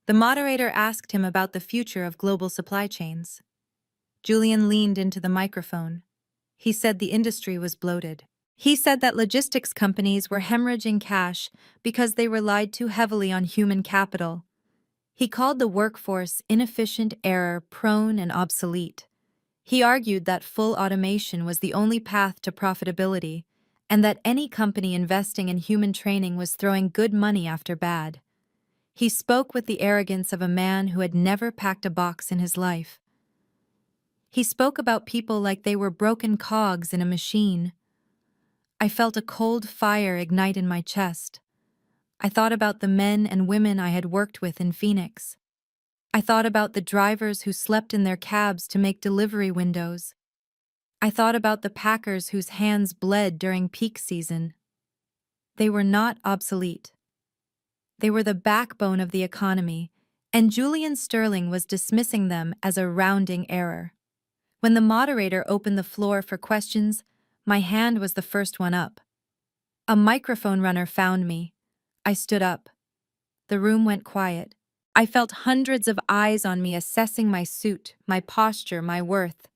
The moderator asked him about the future of global supply chains. Julian leaned into the microphone. He said the industry was bloated. He said that logistics companies were hemorrhaging cash because they relied too heavily on human capital. He called the workforce inefficient, error-prone, and obsolete. He argued that full automation was the only path to profitability, and that any company investing in human training was throwing good money after bad. He spoke with the arrogance of a man who had never packed a box in his life. He spoke about people like they were broken cogs in a machine. I felt a cold fire ignite in my chest. I thought about the men and women I had worked with in Phoenix. I thought about the drivers who slept in their cabs to make delivery windows. I thought about the packers whose hands bled during peak season. They were not obsolete. They were the backbone of the economy, and Julian Sterling was dismissing them as a rounding error. When the moderator opened the floor for questions, my hand was the first one up. A microphone runner found me. I stood up. The room went quiet. I felt hundreds of eyes on me assessing my suit, my posture, my worth.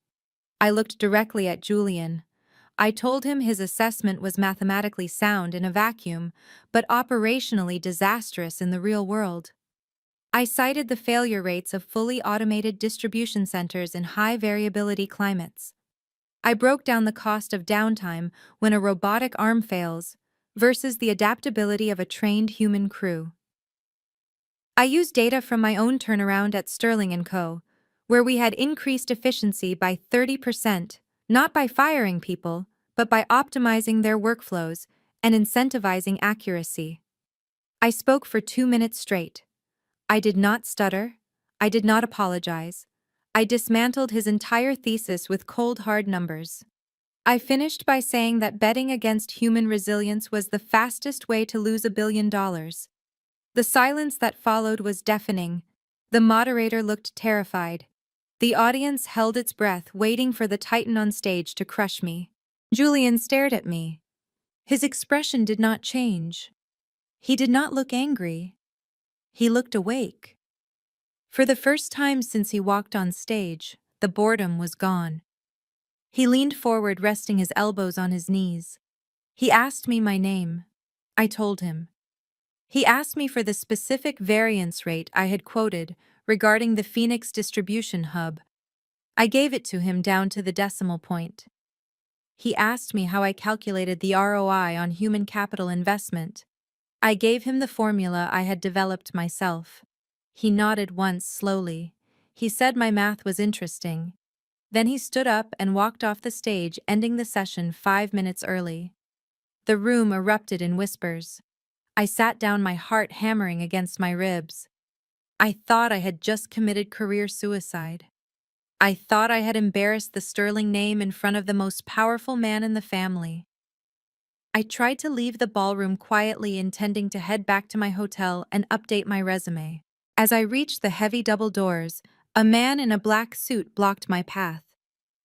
I looked directly at Julian. I told him his assessment was mathematically sound in a vacuum, but operationally disastrous in the real world. I cited the failure rates of fully automated distribution centers in high variability climates. I broke down the cost of downtime when a robotic arm fails versus the adaptability of a trained human crew. I used data from my own turnaround at Sterling & Co., where we had increased efficiency by 30%, not by firing people, but by optimizing their workflows and incentivizing accuracy. I spoke for 2 minutes straight. I did not stutter. I did not apologize. I dismantled his entire thesis with cold hard numbers. I finished by saying that betting against human resilience was the fastest way to lose $1 billion. The silence that followed was deafening. The moderator looked terrified. The audience held its breath, waiting for the titan on stage to crush me. Julian stared at me. His expression did not change. He did not look angry. He looked awake. For the first time since he walked on stage, the boredom was gone. He leaned forward, resting his elbows on his knees. He asked me my name. I told him. He asked me for the specific variance rate I had quoted regarding the Phoenix distribution hub. I gave it to him down to the decimal point. He asked me how I calculated the ROI on human capital investment. I gave him the formula I had developed myself. He nodded once slowly. He said my math was interesting. Then he stood up and walked off the stage, ending the session 5 minutes early. The room erupted in whispers. I sat down, my heart hammering against my ribs. I thought I had just committed career suicide. I thought I had embarrassed the Sterling name in front of the most powerful man in the family. I tried to leave the ballroom quietly, intending to head back to my hotel and update my resume. As I reached the heavy double doors, a man in a black suit blocked my path.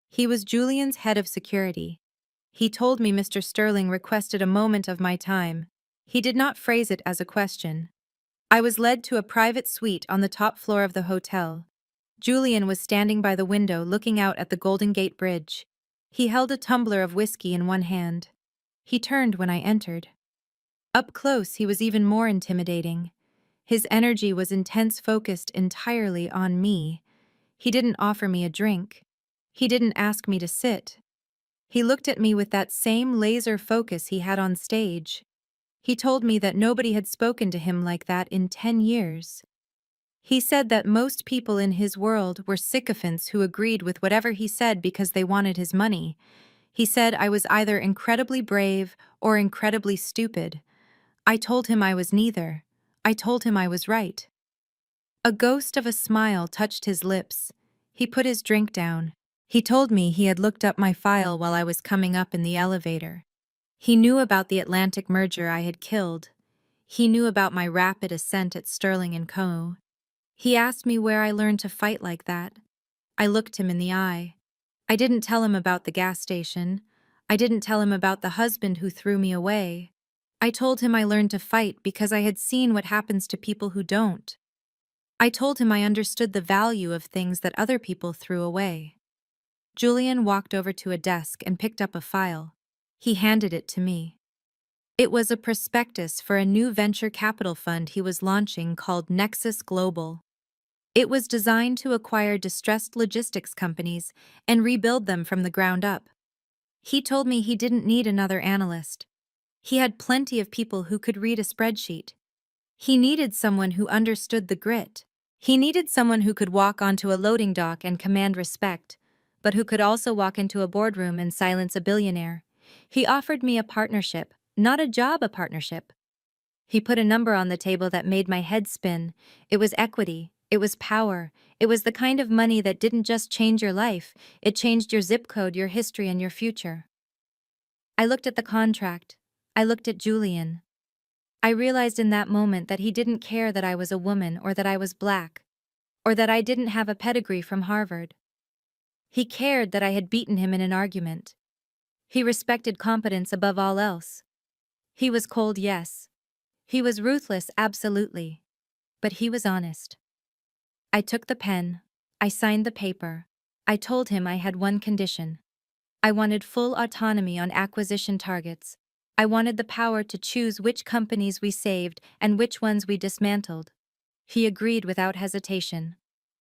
He was Julian's head of security. He told me Mr. Sterling requested a moment of my time. He did not phrase it as a question. I was led to a private suite on the top floor of the hotel. Julian was standing by the window looking out at the Golden Gate Bridge. He held a tumbler of whiskey in one hand. He turned when I entered. Up close, he was even more intimidating. His energy was intense, focused entirely on me. He didn't offer me a drink. He didn't ask me to sit. He looked at me with that same laser focus he had on stage. He told me that nobody had spoken to him like that in 10 years. He said that most people in his world were sycophants who agreed with whatever he said because they wanted his money. He said I was either incredibly brave or incredibly stupid. I told him I was neither. I told him I was right. A ghost of a smile touched his lips. He put his drink down. He told me he had looked up my file while I was coming up in the elevator. He knew about the Atlantic merger I had killed. He knew about my rapid ascent at Sterling & Co. He asked me where I learned to fight like that. I looked him in the eye. I didn't tell him about the gas station. I didn't tell him about the husband who threw me away. I told him I learned to fight because I had seen what happens to people who don't. I told him I understood the value of things that other people threw away. Julian walked over to a desk and picked up a file. He handed it to me. It was a prospectus for a new venture capital fund he was launching called Nexus Global. It was designed to acquire distressed logistics companies and rebuild them from the ground up. He told me he didn't need another analyst. He had plenty of people who could read a spreadsheet. He needed someone who understood the grit. He needed someone who could walk onto a loading dock and command respect, but who could also walk into a boardroom and silence a billionaire. He offered me a partnership, not a job, a partnership. He put a number on the table that made my head spin. It was equity. It was power. It was the kind of money that didn't just change your life, it changed your zip code, your history, and your future. I looked at the contract. I looked at Julian. I realized in that moment that he didn't care that I was a woman or that I was black, or that I didn't have a pedigree from Harvard. He cared that I had beaten him in an argument. He respected competence above all else. He was cold, yes. He was ruthless, absolutely. But he was honest. I took the pen. I signed the paper. I told him I had one condition. I wanted full autonomy on acquisition targets. I wanted the power to choose which companies we saved and which ones we dismantled. He agreed without hesitation.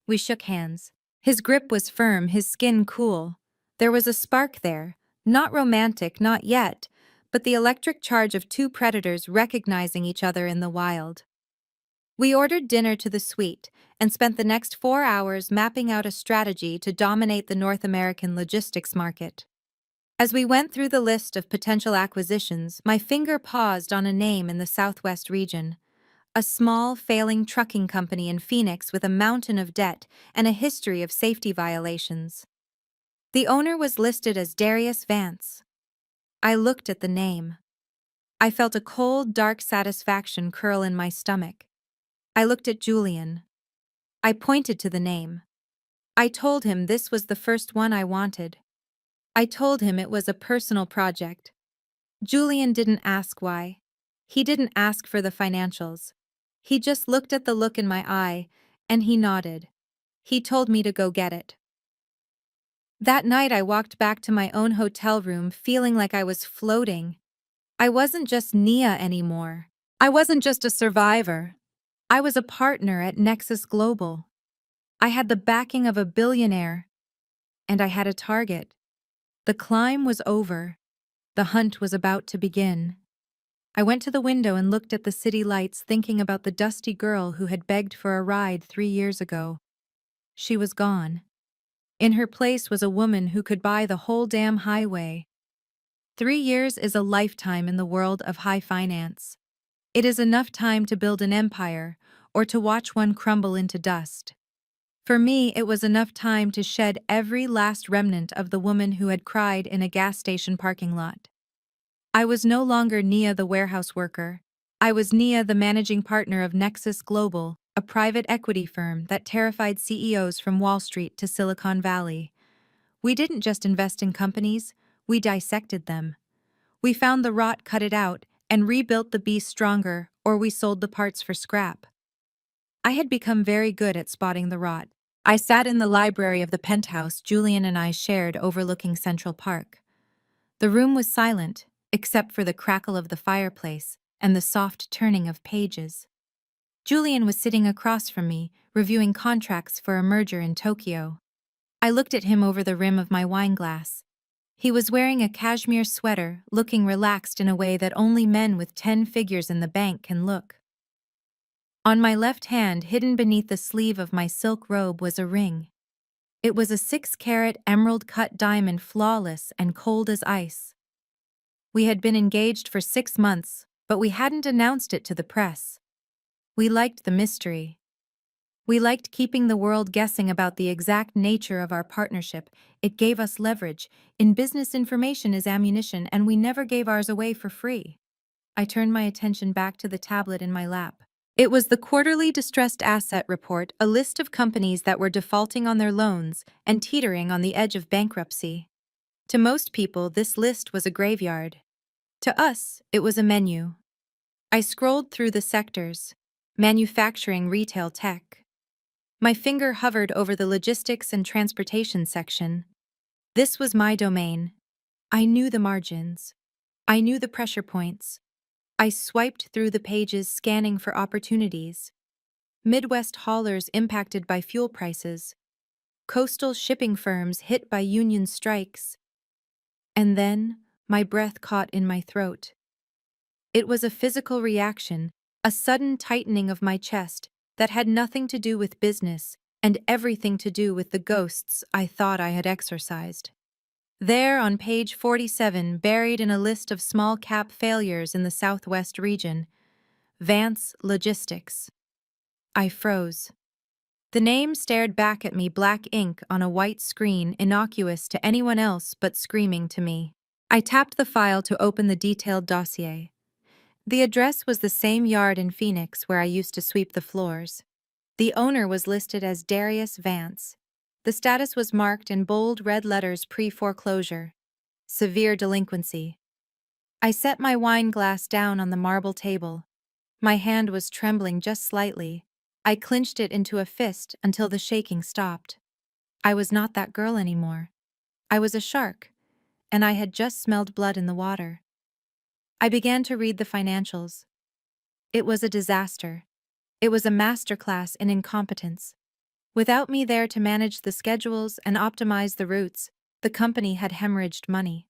We shook hands. His grip was firm, his skin cool. There was a spark there, not romantic, not yet, but the electric charge of two predators recognizing each other in the wild. We ordered dinner to the suite and spent the next 4 hours mapping out a strategy to dominate the North American logistics market. As we went through the list of potential acquisitions, my finger paused on a name in the Southwest region. A small, failing trucking company in Phoenix with a mountain of debt and a history of safety violations. The owner was listed as Darius Vance. I looked at the name. I felt a cold, dark satisfaction curl in my stomach. I looked at Julian. I pointed to the name. I told him this was the first one I wanted. I told him it was a personal project. Julian didn't ask why. He didn't ask for the financials. He just looked at the look in my eye, and he nodded. He told me to go get it. That night I walked back to my own hotel room feeling like I was floating. I wasn't just Nia anymore. I wasn't just a survivor. I was a partner at Nexus Global. I had the backing of a billionaire, and I had a target. The climb was over. The hunt was about to begin. I went to the window and looked at the city lights, thinking about the dusty girl who had begged for a ride 3 years ago. She was gone. In her place was a woman who could buy the whole damn highway. 3 years is a lifetime in the world of high finance. It is enough time to build an empire or to watch one crumble into dust. For me, it was enough time to shed every last remnant of the woman who had cried in a gas station parking lot. I was no longer Nia the warehouse worker. I was Nia the managing partner of Nexus Global, a private equity firm that terrified CEOs from Wall Street to Silicon Valley. We didn't just invest in companies, we dissected them. We found the rot, cut it out, and rebuilt the beast stronger, or we sold the parts for scrap. I had become very good at spotting the rot. I sat in the library of the penthouse Julian and I shared overlooking Central Park. The room was silent, except for the crackle of the fireplace and the soft turning of pages. Julian was sitting across from me, reviewing contracts for a merger in Tokyo. I looked at him over the rim of my wine glass. He was wearing a cashmere sweater, looking relaxed in a way that only men with 10 figures in the bank can look. On my left hand, hidden beneath the sleeve of my silk robe, was a ring. It was a 6-carat emerald-cut diamond, flawless and cold as ice. We had been engaged for 6 months, but we hadn't announced it to the press. We liked the mystery. We liked keeping the world guessing about the exact nature of our partnership. It gave us leverage. In business, information is ammunition, and we never gave ours away for free. I turned my attention back to the tablet in my lap. It was the quarterly distressed asset report, a list of companies that were defaulting on their loans and teetering on the edge of bankruptcy. To most people, this list was a graveyard. To us, it was a menu. I scrolled through the sectors: manufacturing, retail, tech. My finger hovered over the logistics and transportation section. This was my domain. I knew the margins. I knew the pressure points. I swiped through the pages, scanning for opportunities. Midwest haulers impacted by fuel prices. Coastal shipping firms hit by union strikes. And then, my breath caught in my throat. It was a physical reaction, a sudden tightening of my chest that had nothing to do with business and everything to do with the ghosts I thought I had exorcised. There, on page 47, buried in a list of small-cap failures in the Southwest region, Vance Logistics. I froze. The name stared back at me, black ink on a white screen, innocuous to anyone else but screaming to me. I tapped the file to open the detailed dossier. The address was the same yard in Phoenix where I used to sweep the floors. The owner was listed as Darius Vance. The status was marked in bold red letters: pre-foreclosure. Severe delinquency. I set my wine glass down on the marble table. My hand was trembling just slightly. I clenched it into a fist until the shaking stopped. I was not that girl anymore. I was a shark, and I had just smelled blood in the water. I began to read the financials. It was a disaster. It was a masterclass in incompetence. Without me there to manage the schedules and optimize the routes, the company had hemorrhaged money.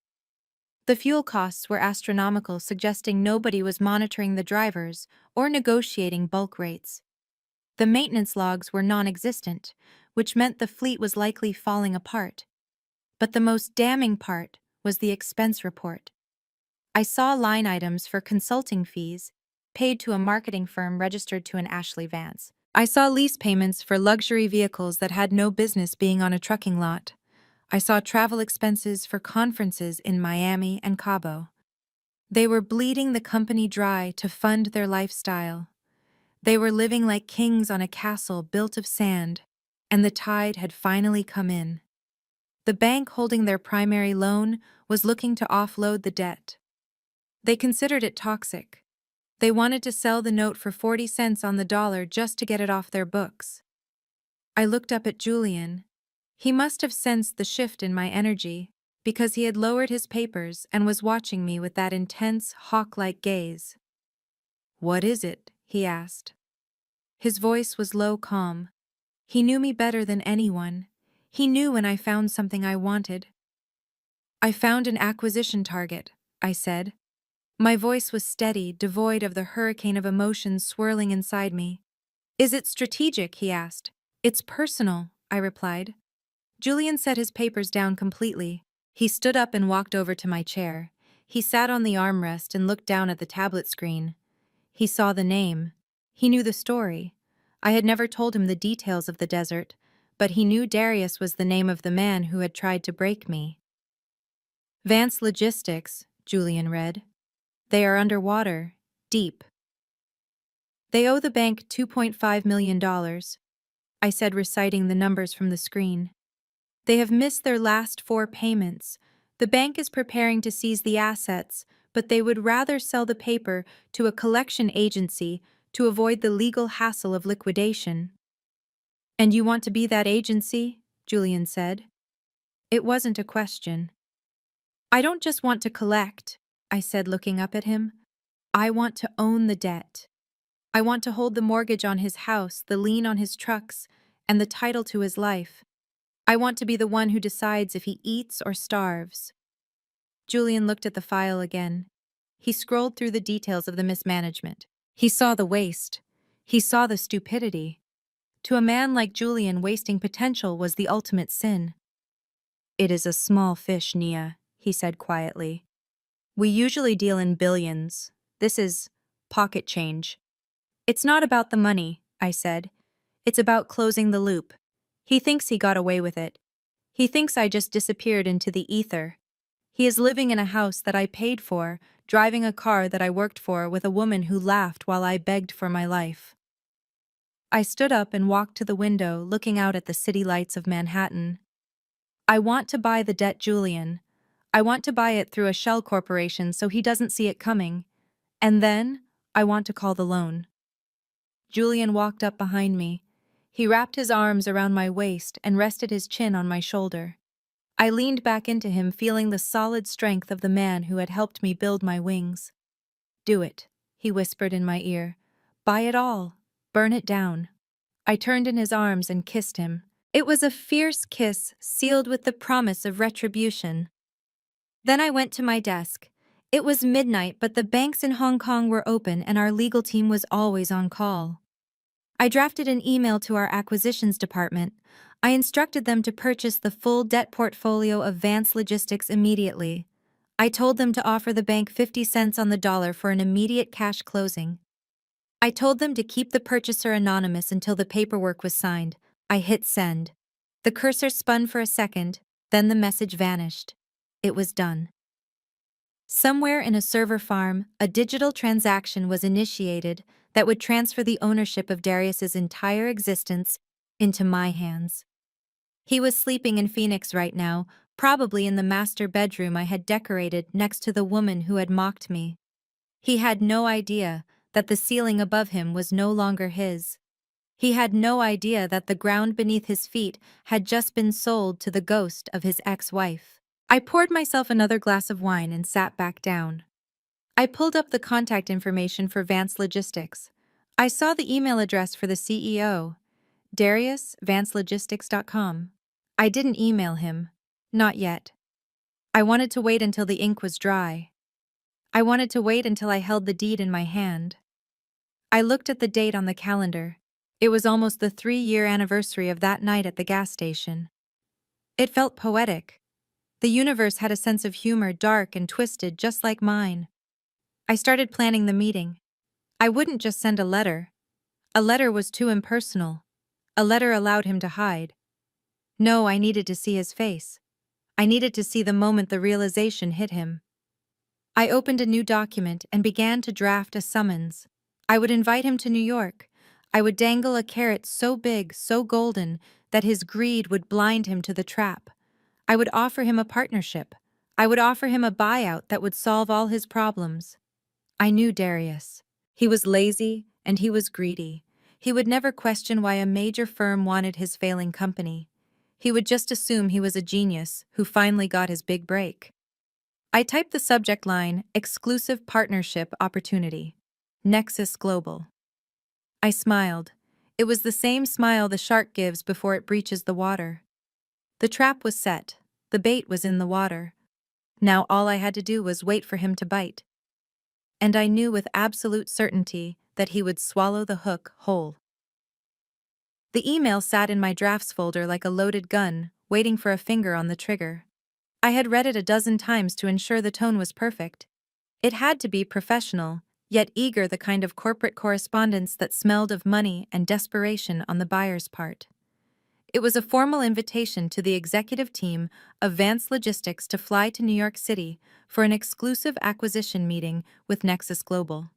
The fuel costs were astronomical, suggesting nobody was monitoring the drivers or negotiating bulk rates. The maintenance logs were non-existent, which meant the fleet was likely falling apart. But the most damning part was the expense report. I saw line items for consulting fees, paid to a marketing firm registered to an Ashley Vance. I saw lease payments for luxury vehicles that had no business being on a trucking lot. I saw travel expenses for conferences in Miami and Cabo. They were bleeding the company dry to fund their lifestyle. They were living like kings on a castle built of sand, and the tide had finally come in. The bank holding their primary loan was looking to offload the debt. They considered it toxic. They wanted to sell the note for 40 cents on the dollar just to get it off their books. I looked up at Julian. He must have sensed the shift in my energy, because he had lowered his papers and was watching me with that intense, hawk-like gaze. "What is it?" he asked. His voice was low, calm. He knew me better than anyone. He knew when I found something I wanted. "I found an acquisition target," I said. My voice was steady, devoid of the hurricane of emotions swirling inside me. "Is it strategic?" he asked. "It's personal," I replied. Julian set his papers down completely. He stood up and walked over to my chair. He sat on the armrest and looked down at the tablet screen. He saw the name. He knew the story. I had never told him the details of the desert, but he knew Darius was the name of the man who had tried to break me. "Vance Logistics," Julian read. "They are underwater, deep. They owe the bank $2.5 million, I said, reciting the numbers from the screen. "They have missed their last 4 payments. The bank is preparing to seize the assets, but they would rather sell the paper to a collection agency to avoid the legal hassle of liquidation." "And you want to be that agency?" Julian said. It wasn't a question. "I don't just want to collect," I said, looking up at him. "I want to own the debt. I want to hold the mortgage on his house, the lien on his trucks, and the title to his life. I want to be the one who decides if he eats or starves." Julian looked at the file again. He scrolled through the details of the mismanagement. He saw the waste. He saw the stupidity. To a man like Julian, wasting potential was the ultimate sin. "It is a small fish, Nia," he said quietly. "We usually deal in billions. This is pocket change." "It's not about the money," I said. "It's about closing the loop. He thinks he got away with it. He thinks I just disappeared into the ether. He is living in a house that I paid for, driving a car that I worked for, with a woman who laughed while I begged for my life." I stood up and walked to the window, looking out at the city lights of Manhattan. "I want to buy the debt, Julian. I want to buy it through a shell corporation so he doesn't see it coming. And then, I want to call the loan." Julian walked up behind me. He wrapped his arms around my waist and rested his chin on my shoulder. I leaned back into him, feeling the solid strength of the man who had helped me build my wings. "Do it," he whispered in my ear. "Buy it all. Burn it down." I turned in his arms and kissed him. It was a fierce kiss, sealed with the promise of retribution. Then I went to my desk. It was midnight, but the banks in Hong Kong were open and our legal team was always on call. I drafted an email to our acquisitions department. I instructed them to purchase the full debt portfolio of Vance Logistics immediately. I told them to offer the bank 50 cents on the dollar for an immediate cash closing. I told them to keep the purchaser anonymous until the paperwork was signed. I hit send. The cursor spun for a second, then the message vanished. It was done. Somewhere in a server farm, a digital transaction was initiated that would transfer the ownership of Darius's entire existence into my hands. He was sleeping in Phoenix right now, probably in the master bedroom I had decorated next to the woman who had mocked me. He had no idea that the ceiling above him was no longer his. He had no idea that the ground beneath his feet had just been sold to the ghost of his ex-wife. I poured myself another glass of wine and sat back down. I pulled up the contact information for Vance Logistics. I saw the email address for the CEO, Darius, VanceLogistics.com. I didn't email him. Not yet. I wanted to wait until the ink was dry. I wanted to wait until I held the deed in my hand. I looked at the date on the calendar. It was almost the 3-year anniversary of that night at the gas station. It felt poetic. The universe had a sense of humor, dark and twisted, just like mine. I started planning the meeting. I wouldn't just send a letter. A letter was too impersonal. A letter allowed him to hide. No, I needed to see his face. I needed to see the moment the realization hit him. I opened a new document and began to draft a summons. I would invite him to New York. I would dangle a carrot so big, so golden, that his greed would blind him to the trap. I would offer him a partnership. I would offer him a buyout that would solve all his problems. I knew Darius. He was lazy and he was greedy. He would never question why a major firm wanted his failing company. He would just assume he was a genius who finally got his big break. I typed the subject line, Exclusive Partnership Opportunity. Nexus Global. I smiled. It was the same smile the shark gives before it breaches the water. The trap was set. The bait was in the water. Now all I had to do was wait for him to bite. And I knew with absolute certainty that he would swallow the hook whole. The email sat in my drafts folder like a loaded gun, waiting for a finger on the trigger. I had read it a dozen times to ensure the tone was perfect. It had to be professional, yet eager, the kind of corporate correspondence that smelled of money and desperation on the buyer's part. It was a formal invitation to the executive team of Vance Logistics to fly to New York City for an exclusive acquisition meeting with Nexus Global.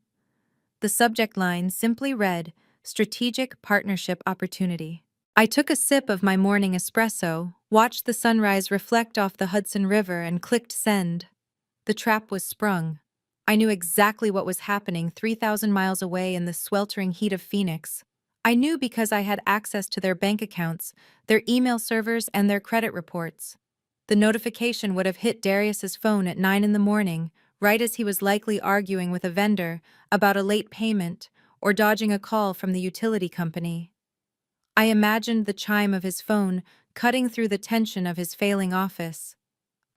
The subject line simply read, Strategic Partnership Opportunity. I took a sip of my morning espresso, watched the sunrise reflect off the Hudson River, and clicked send. The trap was sprung. I knew exactly what was happening 3,000 miles away in the sweltering heat of Phoenix. I knew because I had access to their bank accounts, their email servers, and their credit reports. The notification would have hit Darius's phone at 9 in the morning, right as he was likely arguing with a vendor about a late payment or dodging a call from the utility company. I imagined the chime of his phone cutting through the tension of his failing office.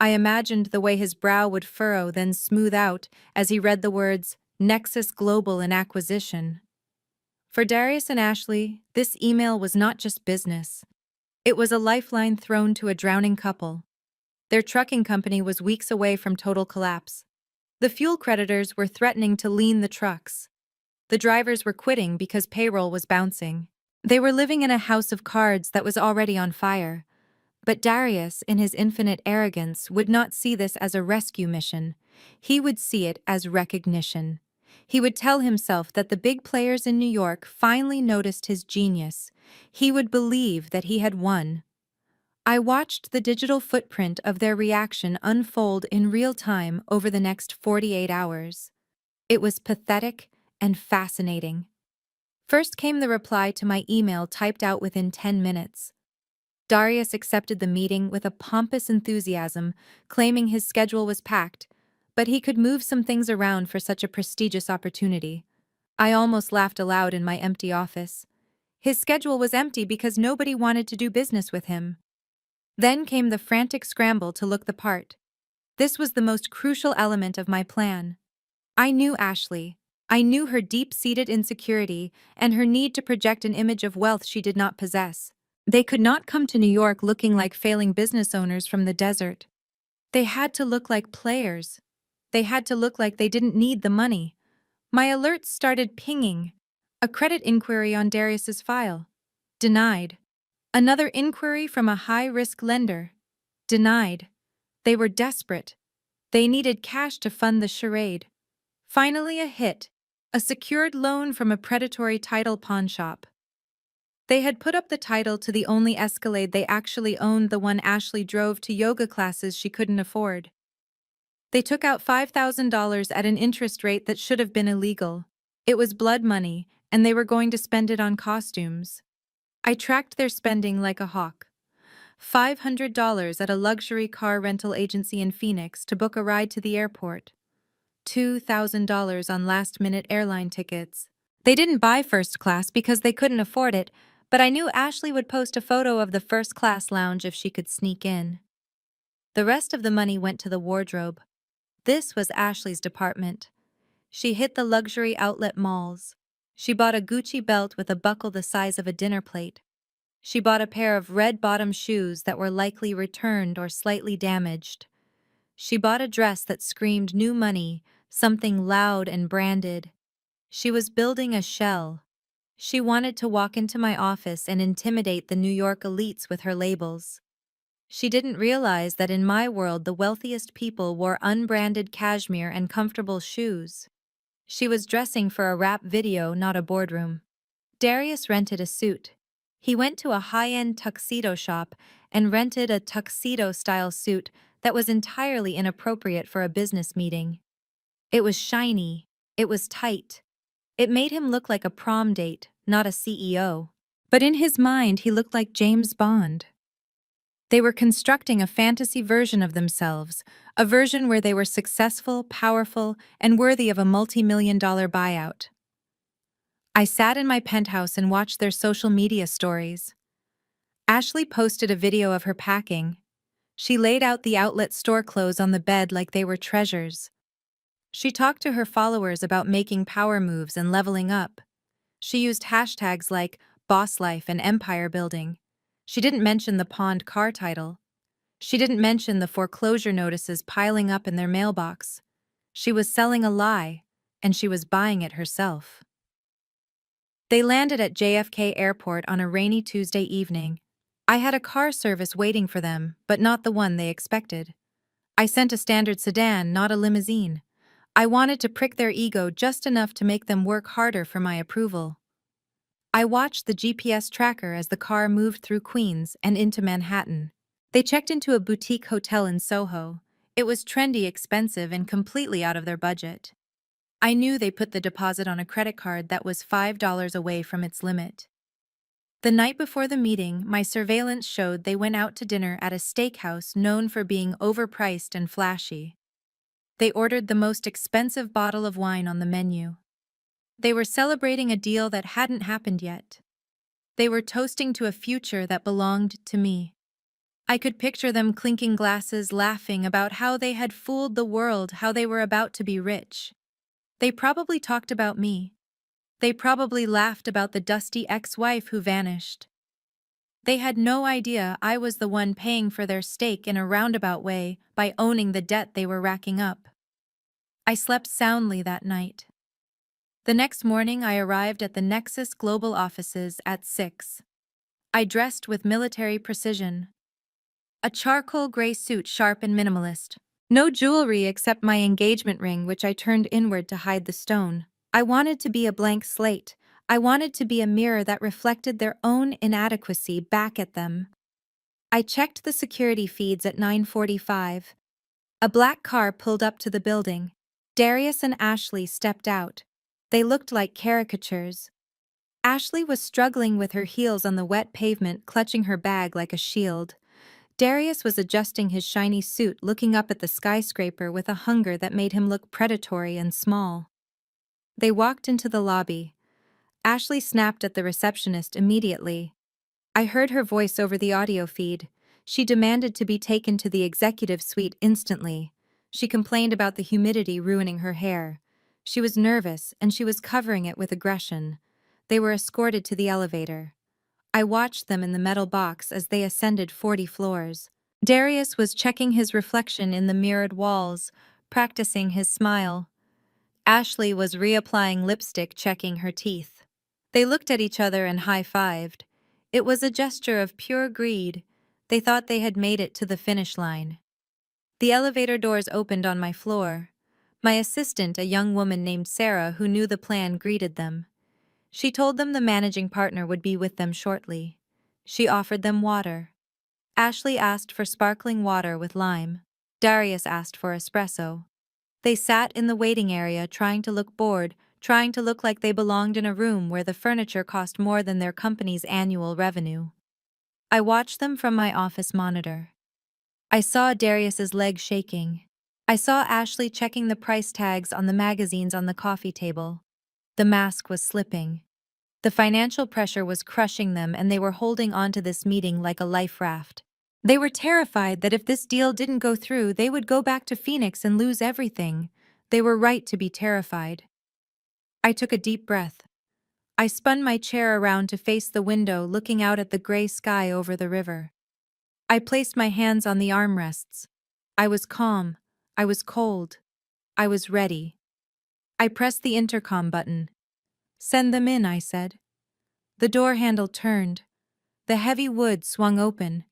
I imagined the way his brow would furrow, then smooth out as he read the words, Nexus Global and Acquisition. For Darius and Ashley, this email was not just business. It was a lifeline thrown to a drowning couple. Their trucking company was weeks away from total collapse. The fuel creditors were threatening to lien the trucks. The drivers were quitting because payroll was bouncing. They were living in a house of cards that was already on fire. But Darius, in his infinite arrogance, would not see this as a rescue mission. He would see it as recognition. He would tell himself that the big players in New York finally noticed his genius. He would believe that he had won. I watched the digital footprint of their reaction unfold in real time over the next 48 hours. It was pathetic and fascinating. First came the reply to my email typed out within 10 minutes. Darius accepted the meeting with a pompous enthusiasm, claiming his schedule was packed, but he could move some things around for such a prestigious opportunity. I almost laughed aloud in my empty office. His schedule was empty because nobody wanted to do business with him. Then came the frantic scramble to look the part. This was the most crucial element of my plan. I knew Ashley. I knew her deep-seated insecurity and her need to project an image of wealth she did not possess. They could not come to New York looking like failing business owners from the desert. They had to look like players. They had to look like they didn't need the money. My alerts started pinging. A credit inquiry on Darius's file. Denied. Another inquiry from a high-risk lender. Denied. They were desperate. They needed cash to fund the charade. Finally a hit. A secured loan from a predatory title pawnshop. They had put up the title to the only Escalade they actually owned, the one Ashley drove to yoga classes she couldn't afford. They took out $5,000 at an interest rate that should have been illegal. It was blood money, and they were going to spend it on costumes. I tracked their spending like a hawk. $500 at a luxury car rental agency in Phoenix to book a ride to the airport. $2,000 on last-minute airline tickets. They didn't buy first class because they couldn't afford it, but I knew Ashley would post a photo of the first class lounge if she could sneak in. The rest of the money went to the wardrobe. This was Ashley's department. She hit the luxury outlet malls. She bought a Gucci belt with a buckle the size of a dinner plate. She bought a pair of red-bottom shoes that were likely returned or slightly damaged. She bought a dress that screamed new money, something loud and branded. She was building a shell. She wanted to walk into my office and intimidate the New York elites with her labels. She didn't realize that in my world the wealthiest people wore unbranded cashmere and comfortable shoes. She was dressing for a rap video, not a boardroom. Darius rented a suit. He went to a high-end tuxedo shop and rented a tuxedo-style suit that was entirely inappropriate for a business meeting. It was shiny. It was tight. It made him look like a prom date, not a CEO. But in his mind, he looked like James Bond. They were constructing a fantasy version of themselves, a version where they were successful, powerful, and worthy of a multi-million-dollar buyout. I sat in my penthouse and watched their social media stories. Ashley posted a video of her packing. She laid out the outlet store clothes on the bed like they were treasures. She talked to her followers about making power moves and leveling up. She used hashtags like boss life and empire building. She didn't mention the pawned car title. She didn't mention the foreclosure notices piling up in their mailbox. She was selling a lie, and she was buying it herself. They landed at JFK Airport on a rainy Tuesday evening. I had a car service waiting for them, but not the one they expected. I sent a standard sedan, not a limousine. I wanted to prick their ego just enough to make them work harder for my approval. I watched the GPS tracker as the car moved through Queens and into Manhattan. They checked into a boutique hotel in Soho. It was trendy, expensive, and completely out of their budget. I knew they put the deposit on a credit card that was $5 away from its limit. The night before the meeting, my surveillance showed they went out to dinner at a steakhouse known for being overpriced and flashy. They ordered the most expensive bottle of wine on the menu. They were celebrating a deal that hadn't happened yet. They were toasting to a future that belonged to me. I could picture them clinking glasses, laughing about how they had fooled the world, how they were about to be rich. They probably talked about me. They probably laughed about the dusty ex-wife who vanished. They had no idea I was the one paying for their steak in a roundabout way by owning the debt they were racking up. I slept soundly that night. The next morning, I arrived at the Nexus Global offices at 6. I dressed with military precision. A charcoal gray suit, sharp and minimalist. No jewelry except my engagement ring, which I turned inward to hide the stone. I wanted to be a blank slate. I wanted to be a mirror that reflected their own inadequacy back at them. I checked the security feeds at 9:45. A black car pulled up to the building. Darius and Ashley stepped out. They looked like caricatures. Ashley was struggling with her heels on the wet pavement, clutching her bag like a shield. Darius was adjusting his shiny suit, looking up at the skyscraper with a hunger that made him look predatory and small. They walked into the lobby. Ashley snapped at the receptionist immediately. I heard her voice over the audio feed. She demanded to be taken to the executive suite instantly. She complained about the humidity ruining her hair. She was nervous, and she was covering it with aggression. They were escorted to the elevator. I watched them in the metal box as they ascended 40 floors. Darius was checking his reflection in the mirrored walls, practicing his smile. Ashley was reapplying lipstick, checking her teeth. They looked at each other and high-fived. It was a gesture of pure greed. They thought they had made it to the finish line. The elevator doors opened on my floor. My assistant, a young woman named Sarah who knew the plan, greeted them. She told them the managing partner would be with them shortly. She offered them water. Ashley asked for sparkling water with lime. Darius asked for espresso. They sat in the waiting area trying to look bored, trying to look like they belonged in a room where the furniture cost more than their company's annual revenue. I watched them from my office monitor. I saw Darius's leg shaking. I saw Ashley checking the price tags on the magazines on the coffee table. The mask was slipping. The financial pressure was crushing them, and they were holding on to this meeting like a life raft. They were terrified that if this deal didn't go through, they would go back to Phoenix and lose everything. They were right to be terrified. I took a deep breath. I spun my chair around to face the window, looking out at the gray sky over the river. I placed my hands on the armrests. I was calm. I was cold. I was ready. I pressed the intercom button. "Send them in," I said. The door handle turned. The heavy wood swung open.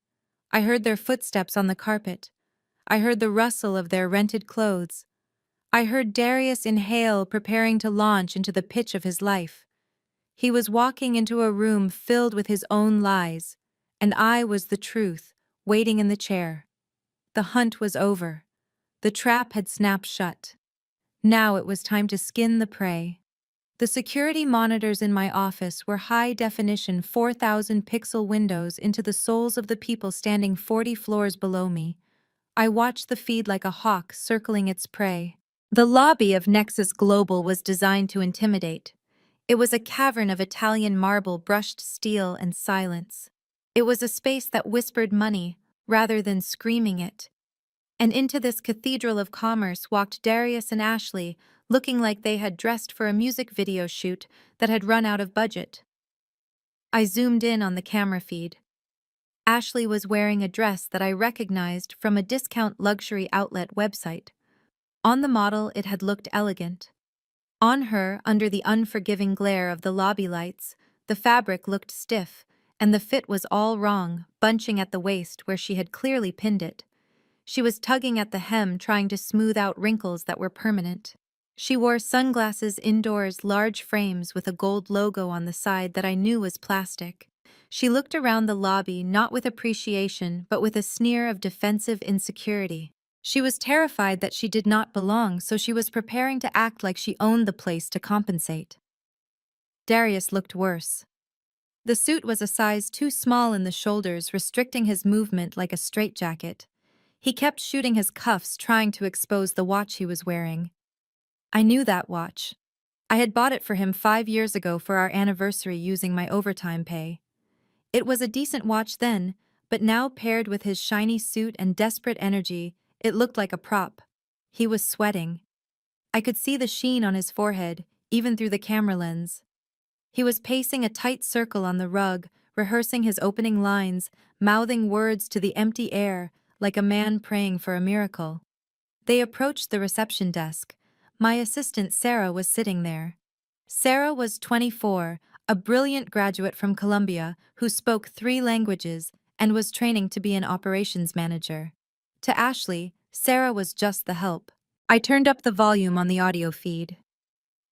I heard their footsteps on the carpet. I heard the rustle of their rented clothes. I heard Darius inhale, preparing to launch into the pitch of his life. He was walking into a room filled with his own lies, and I was the truth, waiting in the chair. The hunt was over. The trap had snapped shut. Now it was time to skin the prey. The security monitors in my office were high-definition 4,000-pixel windows into the souls of the people standing 40 floors below me. I watched the feed like a hawk circling its prey. The lobby of Nexus Global was designed to intimidate. It was a cavern of Italian marble, brushed steel, and silence. It was a space that whispered money rather than screaming it. And into this cathedral of commerce walked Darius and Ashley, looking like they had dressed for a music video shoot that had run out of budget. I zoomed in on the camera feed. Ashley was wearing a dress that I recognized from a discount luxury outlet website. On the model, it had looked elegant. On her, under the unforgiving glare of the lobby lights, the fabric looked stiff, and the fit was all wrong, bunching at the waist where she had clearly pinned it. She was tugging at the hem, trying to smooth out wrinkles that were permanent. She wore sunglasses indoors, large frames with a gold logo on the side that I knew was plastic. She looked around the lobby, not with appreciation, but with a sneer of defensive insecurity. She was terrified that she did not belong, so she was preparing to act like she owned the place to compensate. Darius looked worse. The suit was a size too small in the shoulders, restricting his movement like a straitjacket. He kept shooting his cuffs, trying to expose the watch he was wearing. I knew that watch. I had bought it for him 5 years ago for our anniversary using my overtime pay. It was a decent watch then, but now paired with his shiny suit and desperate energy, it looked like a prop. He was sweating. I could see the sheen on his forehead, even through the camera lens. He was pacing a tight circle on the rug, rehearsing his opening lines, mouthing words to the empty air, like a man praying for a miracle. They approached the reception desk. My assistant Sarah was sitting there. Sarah was 24, a brilliant graduate from Columbia who spoke 3 languages and was training to be an operations manager. To Ashley, Sarah was just the help. I turned up the volume on the audio feed.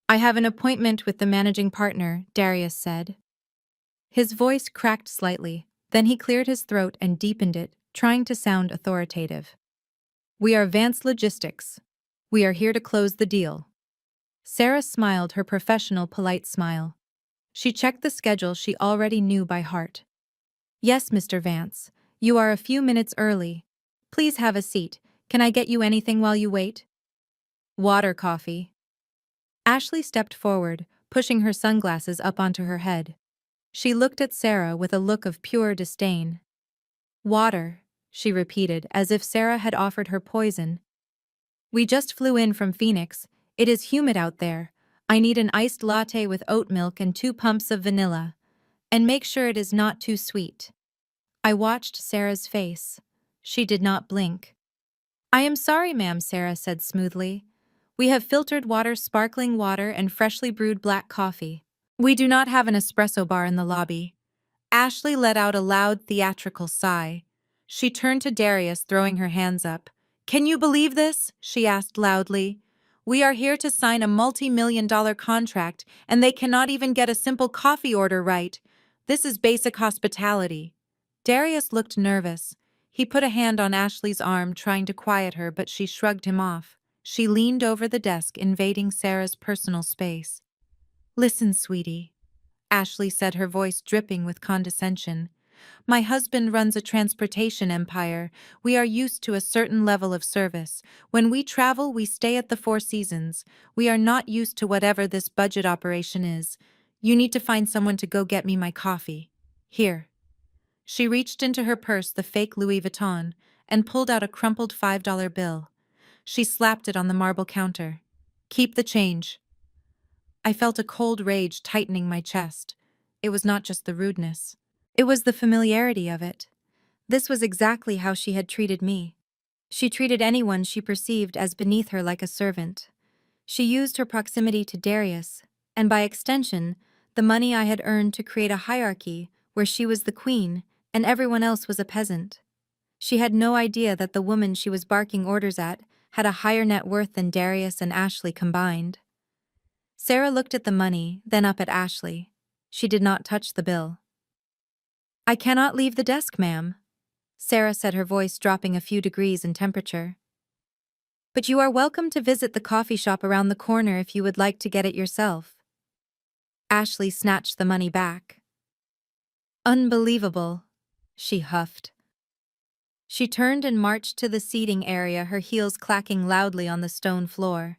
"I have an appointment with the managing partner," Darius said. His voice cracked slightly, then he cleared his throat and deepened it, trying to sound authoritative. "We are Vance Logistics. We are here to close the deal." Sarah smiled her professional, polite smile. She checked the schedule she already knew by heart. "Yes, Mr. Vance. You are a few minutes early. Please have a seat. Can I get you anything while you wait?" "Water, coffee." Ashley stepped forward, pushing her sunglasses up onto her head. She looked at Sarah with a look of pure disdain. "Water," she repeated, as if Sarah had offered her poison. "We just flew in from Phoenix. It is humid out there. I need an iced latte with oat milk and 2 pumps of vanilla. And make sure it is not too sweet." I watched Sarah's face. She did not blink. "I am sorry, ma'am," Sarah said smoothly. "We have filtered water, sparkling water, and freshly brewed black coffee. We do not have an espresso bar in the lobby." Ashley let out a loud, theatrical sigh. She turned to Darius, throwing her hands up. "Can you believe this?" she asked loudly. "We are here to sign a multi-million-dollar contract, and they cannot even get a simple coffee order right. This is basic hospitality." Darius looked nervous. He put a hand on Ashley's arm, trying to quiet her, but she shrugged him off. She leaned over the desk, invading Sarah's personal space. "Listen, sweetie," Ashley said, her voice dripping with condescension. My husband runs a transportation empire. We are used to a certain level of service. When we travel, we stay at the Four Seasons. We are not used to whatever this budget operation is. You need to find someone to go get me my coffee. Here." She reached into her purse, the fake Louis Vuitton, and pulled out a crumpled $5 bill. She slapped it on the marble counter. "Keep the change." I felt a cold rage tightening my chest. It was not just the rudeness. It was the familiarity of it. This was exactly how she had treated me. She treated anyone she perceived as beneath her like a servant. She used her proximity to Darius, and by extension, the money I had earned to create a hierarchy where she was the queen and everyone else was a peasant. She had no idea that the woman she was barking orders at had a higher net worth than Darius and Ashley combined. Sarah looked at the money, then up at Ashley. She did not touch the bill. "I cannot leave the desk, ma'am," Sarah said, her voice dropping a few degrees in temperature. "But you are welcome to visit the coffee shop around the corner if you would like to get it yourself." Ashley snatched the money back. "Unbelievable," she huffed. She turned and marched to the seating area, her heels clacking loudly on the stone floor.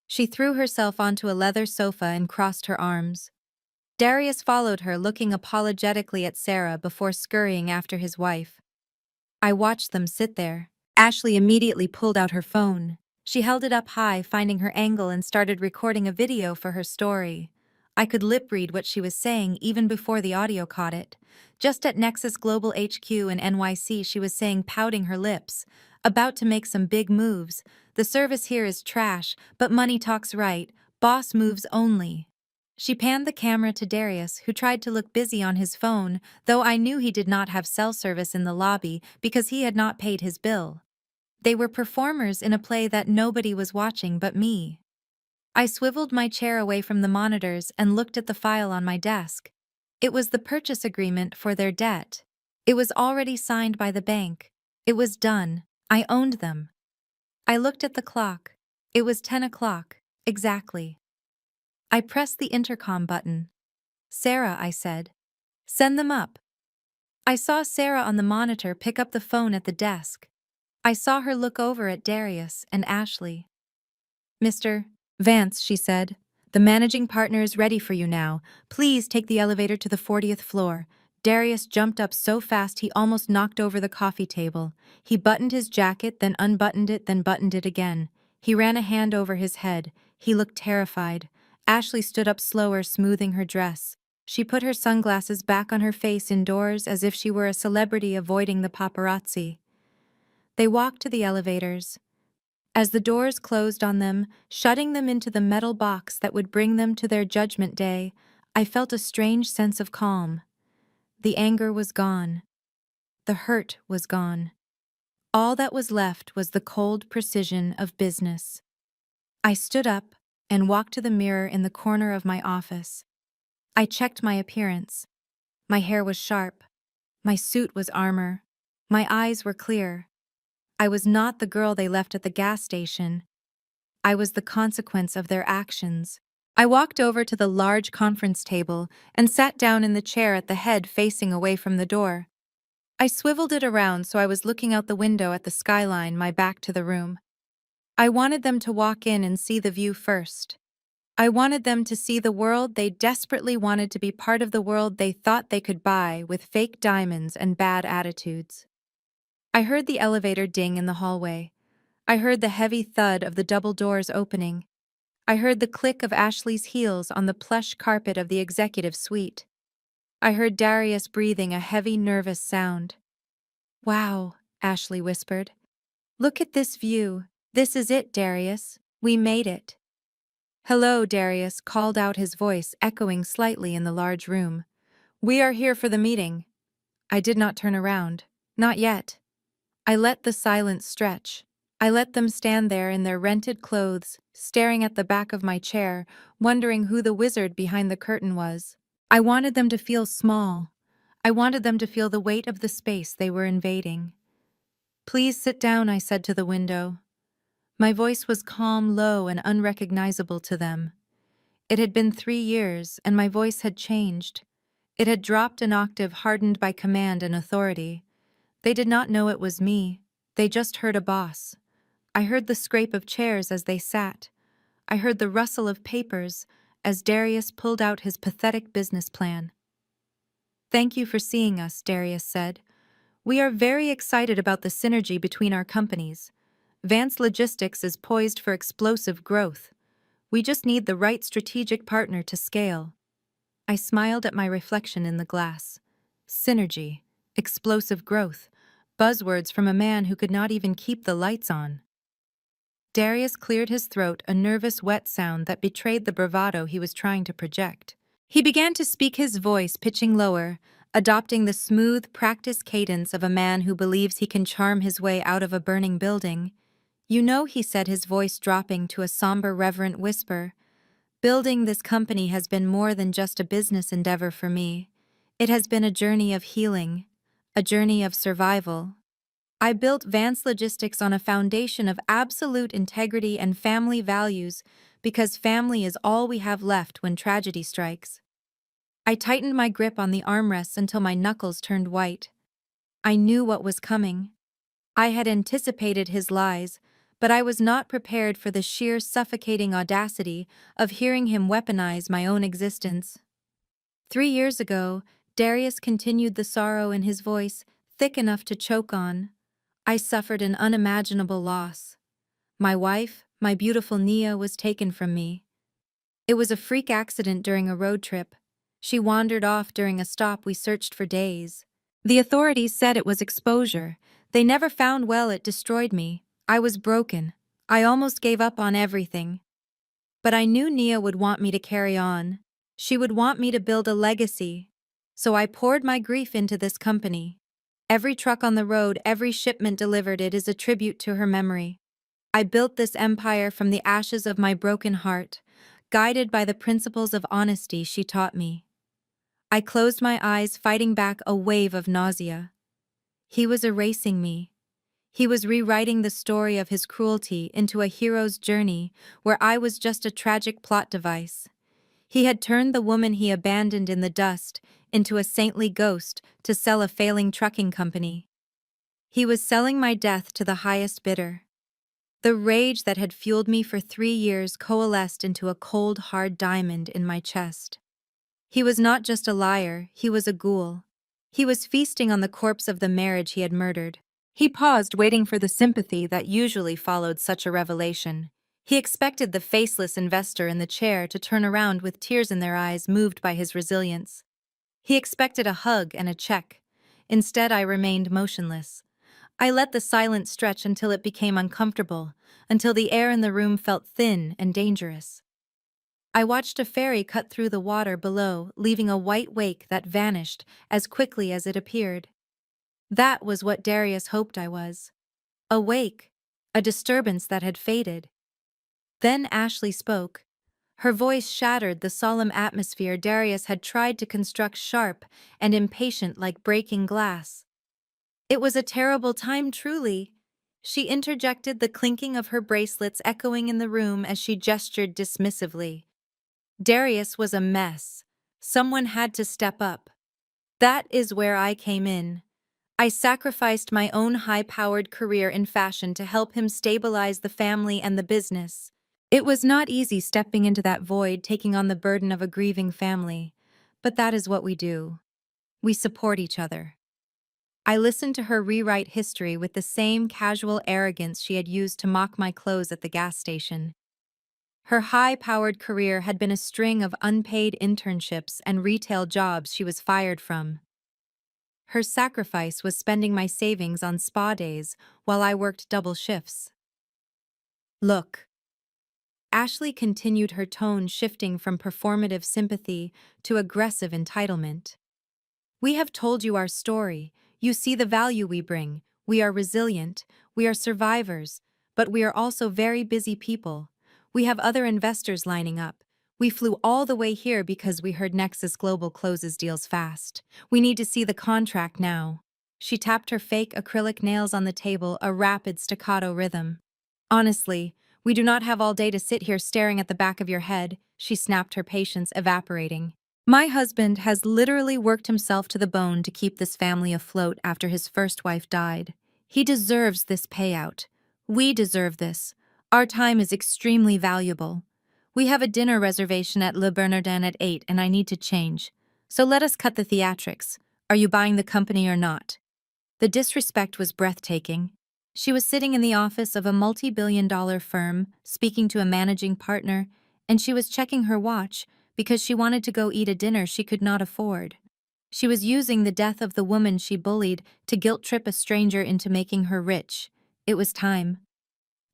She threw herself onto a leather sofa and crossed her arms. Darius followed her, looking apologetically at Sarah before scurrying after his wife. I watched them sit there. Ashley immediately pulled out her phone. She held it up high, finding her angle, and started recording a video for her story. I could lip read what she was saying even before the audio caught it. Just at Nexus Global HQ in NYC, she was saying, pouting her lips, "About to make some big moves. The service here is trash, but money talks, right? Boss moves only." She panned the camera to Darius, who tried to look busy on his phone, though I knew he did not have cell service in the lobby because he had not paid his bill. They were performers in a play that nobody was watching but me. I swiveled my chair away from the monitors and looked at the file on my desk. It was the purchase agreement for their debt. It was already signed by the bank. It was done. I owned them. I looked at the clock. It was 10 o'clock, exactly. I pressed the intercom button. "Sarah," I said. "Send them up." I saw Sarah on the monitor pick up the phone at the desk. I saw her look over at Darius and Ashley. "Mr. Vance," she said, "the managing partner is ready for you now. Please take the elevator to the 40th floor." Darius jumped up so fast he almost knocked over the coffee table. He buttoned his jacket, then unbuttoned it, then buttoned it again. He ran a hand over his head. He looked terrified. Ashley stood up slower, smoothing her dress. She put her sunglasses back on her face indoors as if she were a celebrity avoiding the paparazzi. They walked to the elevators. As the doors closed on them, shutting them into the metal box that would bring them to their judgment day, I felt a strange sense of calm. The anger was gone. The hurt was gone. All that was left was the cold precision of business. I stood up and walked to the mirror in the corner of my office. I checked my appearance. My hair was sharp. My suit was armor. My eyes were clear. I was not the girl they left at the gas station. I was the consequence of their actions. I walked over to the large conference table and sat down in the chair at the head facing away from the door. I swiveled it around so I was looking out the window at the skyline, my back to the room. I wanted them to walk in and see the view first. I wanted them to see the world they desperately wanted to be part of, the world they thought they could buy with fake diamonds and bad attitudes. I heard the elevator ding in the hallway. I heard the heavy thud of the double doors opening. I heard the click of Ashley's heels on the plush carpet of the executive suite. I heard Darius breathing a heavy, nervous sound. "Wow," Ashley whispered. "Look at this view. This is it, Darius. We made it." "Hello," Darius called out, his voice echoing slightly in the large room. "We are here for the meeting." I did not turn around. Not yet. I let the silence stretch. I let them stand there in their rented clothes, staring at the back of my chair, wondering who the wizard behind the curtain was. I wanted them to feel small. I wanted them to feel the weight of the space they were invading. "Please sit down," I said to the window. My voice was calm, low, and unrecognizable to them. It had been 3 years, and my voice had changed. It had dropped an octave, hardened by command and authority. They did not know it was me. They just heard a boss. I heard the scrape of chairs as they sat. I heard the rustle of papers as Darius pulled out his pathetic business plan. "Thank you for seeing us," Darius said. "We are very excited about the synergy between our companies. Vance Logistics is poised for explosive growth. We just need the right strategic partner to scale." I smiled at my reflection in the glass. Synergy, explosive growth, buzzwords from a man who could not even keep the lights on. Darius cleared his throat, a nervous, wet sound that betrayed the bravado he was trying to project. He began to speak, his voice pitching lower, adopting the smooth, practiced cadence of a man who believes he can charm his way out of a burning building. "You know," he said, his voice dropping to a somber, reverent whisper, "building this company has been more than just a business endeavor for me. It has been a journey of healing, a journey of survival. I built Vance Logistics on a foundation of absolute integrity and family values because family is all we have left when tragedy strikes." I tightened my grip on the armrests until my knuckles turned white. I knew what was coming. I had anticipated his lies, but I was not prepared for the sheer suffocating audacity of hearing him weaponize my own existence. 3 years ago, Darius continued, the sorrow in his voice thick enough to choke on, I suffered an unimaginable loss. My wife, my beautiful Nia, was taken from me. It was a freak accident during a road trip. She wandered off during a stop we searched for days. The authorities said it was exposure. They never found. Well, it destroyed me. I was broken. I almost gave up on everything. But I knew Nia would want me to carry on. She would want me to build a legacy. So I poured my grief into this company. Every truck on the road, every shipment delivered, it is a tribute to her memory. I built this empire from the ashes of my broken heart, guided by the principles of honesty she taught me. I closed my eyes, fighting back a wave of nausea. He was erasing me. He was rewriting the story of his cruelty into a hero's journey where I was just a tragic plot device. He had turned the woman he abandoned in the dust into a saintly ghost to sell a failing trucking company. He was selling my death to the highest bidder. The rage that had fueled me for 3 years coalesced into a cold, hard diamond in my chest. He was not just a liar, he was a ghoul. He was feasting on the corpse of the marriage he had murdered. He paused, waiting for the sympathy that usually followed such a revelation. He expected the faceless investor in the chair to turn around with tears in their eyes, moved by his resilience. He expected a hug and a check. Instead, I remained motionless. I let the silence stretch until it became uncomfortable, until the air in the room felt thin and dangerous. I watched a ferry cut through the water below, leaving a white wake that vanished as quickly as it appeared. That was what Darius hoped I was. A wake, a disturbance that had faded. Then Ashley spoke. Her voice shattered the solemn atmosphere Darius had tried to construct, sharp and impatient like breaking glass. "It was a terrible time, truly," she interjected, the clinking of her bracelets echoing in the room as she gestured dismissively. Darius was a mess. Someone had to step up. That is where I came in. I sacrificed my own high-powered career in fashion to help him stabilize the family and the business. It was not easy stepping into that void, taking on the burden of a grieving family, but that is what we do. We support each other. I listened to her rewrite history with the same casual arrogance she had used to mock my clothes at the gas station. Her high-powered career had been a string of unpaid internships and retail jobs she was fired from. Her sacrifice was spending my savings on spa days while I worked double shifts. "Look." Ashley continued, her tone shifting from performative sympathy to aggressive entitlement. "We have told you our story. You see the value we bring. We are resilient. We are survivors. But we are also very busy people. We have other investors lining up. We flew all the way here because we heard Nexus Global closes deals fast. We need to see the contract now." She tapped her fake acrylic nails on the table, a rapid staccato rhythm. "Honestly, we do not have all day to sit here staring at the back of your head," she snapped, her patience evaporating. My husband has literally worked himself to the bone to keep this family afloat after his first wife died. He deserves this payout. We deserve this. Our time is extremely valuable. We have a dinner reservation at Le Bernardin at 8 and I need to change. So let us cut the theatrics. Are you buying the company or not? The disrespect was breathtaking. She was sitting in the office of a multi-billion-dollar firm, speaking to a managing partner, and she was checking her watch because she wanted to go eat a dinner she could not afford. She was using the death of the woman she bullied to guilt-trip a stranger into making her rich. It was time.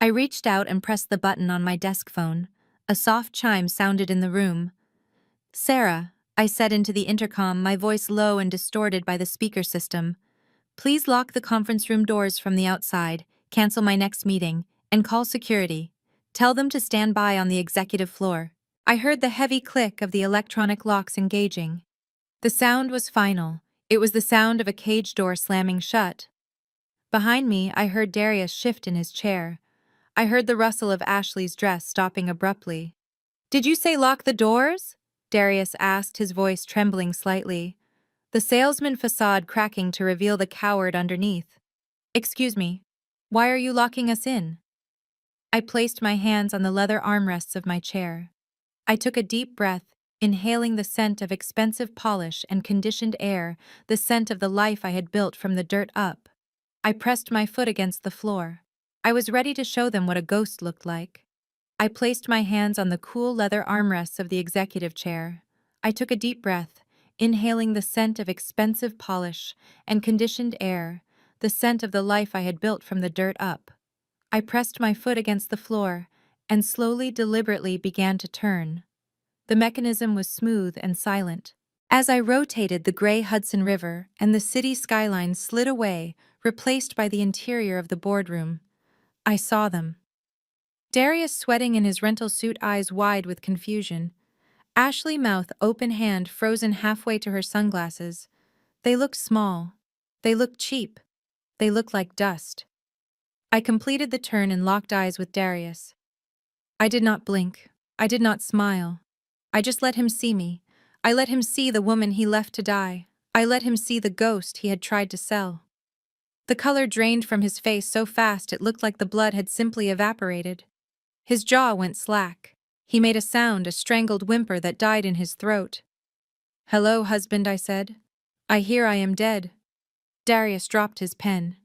I reached out and pressed the button on my desk phone. A soft chime sounded in the room. "Sarah," I said into the intercom, my voice low and distorted by the speaker system. "Please lock the conference room doors from the outside, cancel my next meeting, and call security. Tell them to stand by on the executive floor." I heard the heavy click of the electronic locks engaging. The sound was final. It was the sound of a cage door slamming shut. Behind me, I heard Darius shift in his chair. I heard the rustle of Ashley's dress stopping abruptly. "Did you say lock the doors?" Darius asked, his voice trembling slightly. The salesman facade cracking to reveal the coward underneath. "Excuse me, why are you locking us in?" I placed my hands on the leather armrests of my chair. I took a deep breath, inhaling the scent of expensive polish and conditioned air, the scent of the life I had built from the dirt up. I pressed my foot against the floor. I was ready to show them what a ghost looked like. I placed my hands on the cool leather armrests of the executive chair. I took a deep breath, inhaling the scent of expensive polish and conditioned air, the scent of the life I had built from the dirt up. I pressed my foot against the floor and slowly, deliberately began to turn. The mechanism was smooth and silent. As I rotated, the gray Hudson River and the city skyline slid away, replaced by the interior of the boardroom. I saw them. Darius sweating in his rental suit, eyes wide with confusion. Ashley, mouth open, hand frozen halfway to her sunglasses. They looked small. They looked cheap. They looked like dust. I completed the turn and locked eyes with Darius. I did not blink. I did not smile. I just let him see me. I let him see the woman he left to die. I let him see the ghost he had tried to sell. The color drained from his face so fast it looked like the blood had simply evaporated. His jaw went slack. He made a sound, a strangled whimper that died in his throat. "Hello, husband," I said. "I hear I am dead." Darius dropped his pen.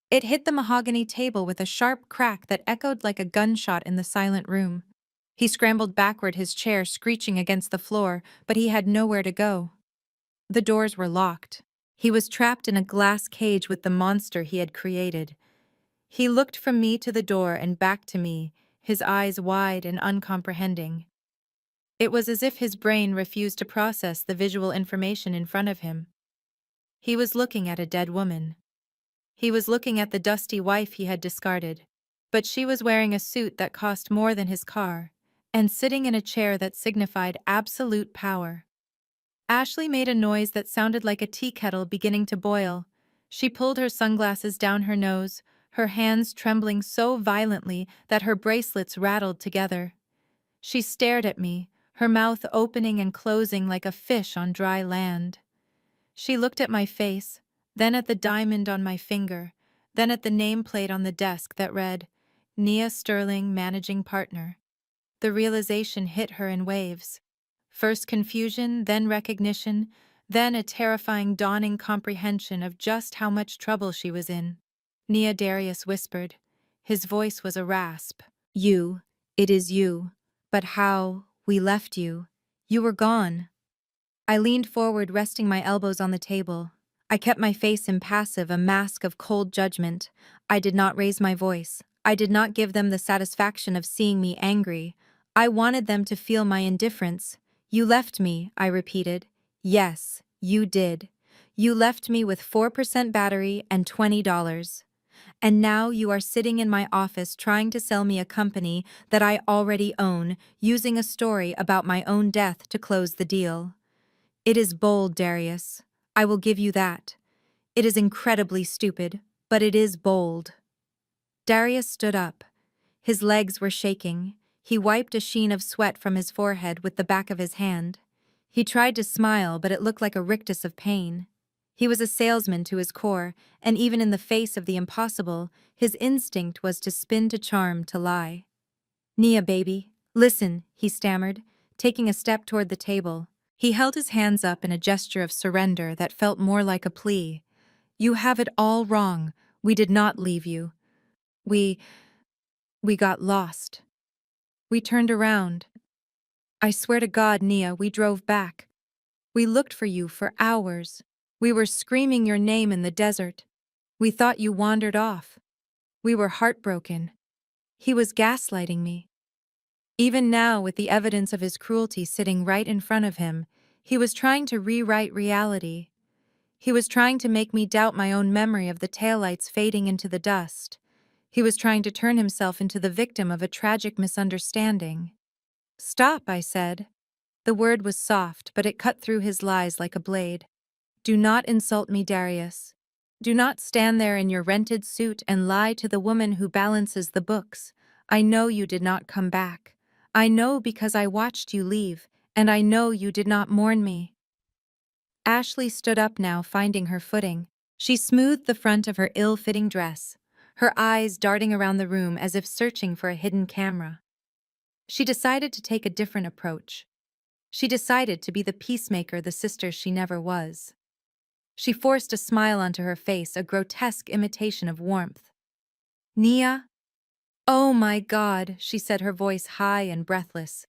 It hit the mahogany table with a sharp crack that echoed like a gunshot in the silent room. He scrambled backward, his chair screeching against the floor, but he had nowhere to go. The doors were locked. He was trapped in a glass cage with the monster he had created. He looked from me to the door and back to me, his eyes wide and uncomprehending. It was as if his brain refused to process the visual information in front of him. He was looking at a dead woman. He was looking at the dusty wife he had discarded, but she was wearing a suit that cost more than his car, and sitting in a chair that signified absolute power. Ashley made a noise that sounded like a tea kettle beginning to boil. She pulled her sunglasses down her nose, her hands trembling so violently that her bracelets rattled together. She stared at me, her mouth opening and closing like a fish on dry land. She looked at my face, then at the diamond on my finger, then at the nameplate on the desk that read, "Nia Sterling, Managing Partner." The realization hit her in waves. First confusion, then recognition, then a terrifying dawning comprehension of just how much trouble she was in. "Nia," Darius whispered. His voice was a rasp. "You, it is you. But how, we left you. You were gone." I leaned forward, resting my elbows on the table. I kept my face impassive, a mask of cold judgment. I did not raise my voice. I did not give them the satisfaction of seeing me angry. I wanted them to feel my indifference. "You left me," I repeated. "Yes, you did. You left me with 4% battery and $20. And now you are sitting in my office trying to sell me a company that I already own, using a story about my own death to close the deal. It is bold, Darius. I will give you that. It is incredibly stupid, but it is bold." Darius stood up. His legs were shaking. He wiped a sheen of sweat from his forehead with the back of his hand. He tried to smile, but it looked like a rictus of pain. He was a salesman to his core, and even in the face of the impossible, his instinct was to spin, to charm, to lie. "Nia, baby, listen," he stammered, taking a step toward the table. He held his hands up in a gesture of surrender that felt more like a plea. "You have it all wrong. We did not leave you. We got lost. We turned around. I swear to God, Nia, we drove back. We looked for you for hours. We were screaming your name in the desert. We thought you wandered off. We were heartbroken." He was gaslighting me. Even now, with the evidence of his cruelty sitting right in front of him, he was trying to rewrite reality. He was trying to make me doubt my own memory of the taillights fading into the dust. He was trying to turn himself into the victim of a tragic misunderstanding. "Stop," I said. The word was soft, but it cut through his lies like a blade. "Do not insult me, Darius. Do not stand there in your rented suit and lie to the woman who balances the books. I know you did not come back. I know because I watched you leave, and I know you did not mourn me." Ashley stood up now, finding her footing. She smoothed the front of her ill-fitting dress, her eyes darting around the room as if searching for a hidden camera. She decided to take a different approach. She decided to be the peacemaker, the sister she never was. She forced a smile onto her face, a grotesque imitation of warmth. "Nia?" "Oh my God," she said, her voice high and breathless.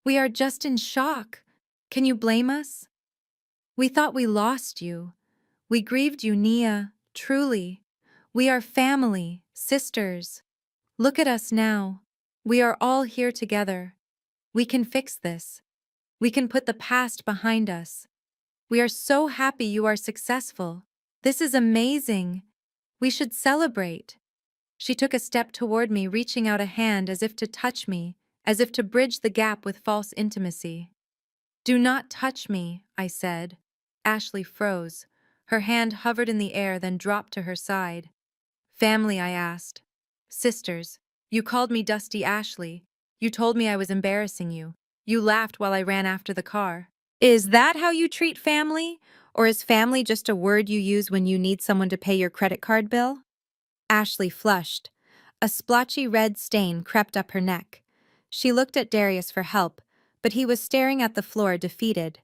"We are just in shock. Can you blame us? We thought we lost you. We grieved you, Nia, truly. We are family, sisters. Look at us now. We are all here together. We can fix this. We can put the past behind us. We are so happy you are successful. This is amazing. We should celebrate." She took a step toward me, reaching out a hand as if to touch me, as if to bridge the gap with false intimacy. "Do not touch me," I said. Ashley froze. Her hand hovered in the air, then dropped to her side. "Family?" I asked. "Sisters. You called me Dusty Ashley. You told me I was embarrassing you. You laughed while I ran after the car. Is that how you treat family? Or is family just a word you use when you need someone to pay your credit card bill?" Ashley flushed. A splotchy red stain crept up her neck. She looked at Darius for help, but he was staring at the floor, defeated.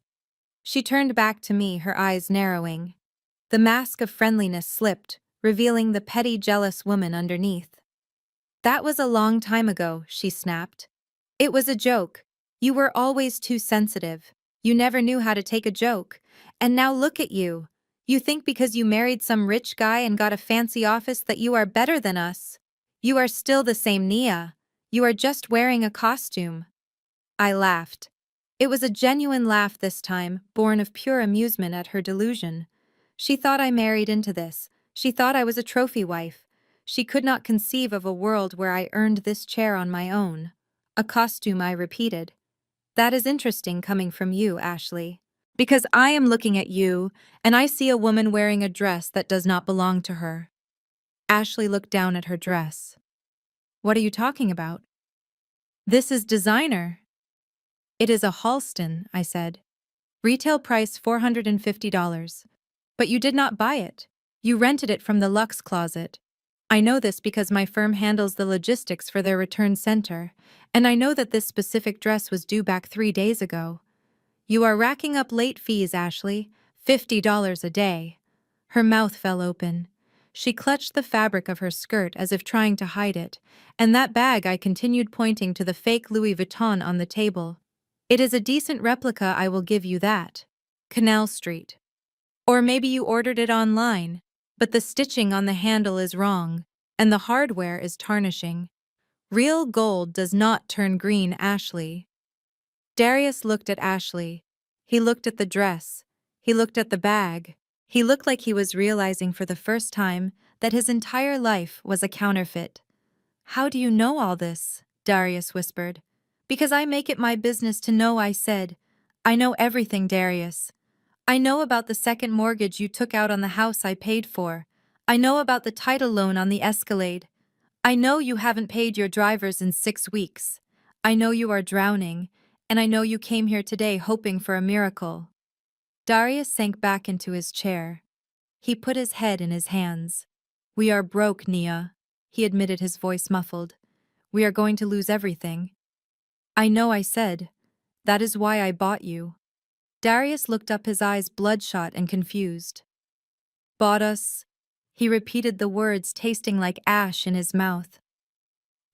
She turned back to me, her eyes narrowing. The mask of friendliness slipped, revealing the petty, jealous woman underneath. "That was a long time ago," she snapped. "It was a joke. You were always too sensitive. You never knew how to take a joke. And now look at you. You think because you married some rich guy and got a fancy office that you are better than us. You are still the same Nia. You are just wearing a costume." I laughed. It was a genuine laugh this time, born of pure amusement at her delusion. She thought I married into this. She thought I was a trophy wife. She could not conceive of a world where I earned this chair on my own. "A costume," I repeated. "That is interesting coming from you, Ashley. Because I am looking at you, and I see a woman wearing a dress that does not belong to her." Ashley looked down at her dress. "What are you talking about?" "This is designer." "It is a Halston," I said. "Retail price $450. But you did not buy it. You rented it from the Lux Closet. I know this because my firm handles the logistics for their return center, and I know that this specific dress was due back 3 days ago. You are racking up late fees, Ashley. $50 a day." Her mouth fell open. She clutched the fabric of her skirt as if trying to hide it, and that bag, I continued, pointing to the fake Louis Vuitton on the table. "It is a decent replica, I will give you that. Canal Street. Or maybe you ordered it online, but the stitching on the handle is wrong, and the hardware is tarnishing. Real gold does not turn green, Ashley." Darius looked at Ashley. He looked at the dress. He looked at the bag. He looked like he was realizing for the first time that his entire life was a counterfeit. "How do you know all this?" Darius whispered. "Because I make it my business to know," I said. "I know everything, Darius. I know about the second mortgage you took out on the house I paid for. I know about the title loan on the Escalade. I know you haven't paid your drivers in 6 weeks. I know you are drowning, And I know you came here today hoping for a miracle. Darius sank back into his chair. He put his head in his hands. We are broke, Nia, he admitted, his voice muffled. We are going to lose everything. I know, I said. That is why I bought you. Darius looked up, his eyes bloodshot and confused. Bought us? He repeated the words, tasting like ash in his mouth.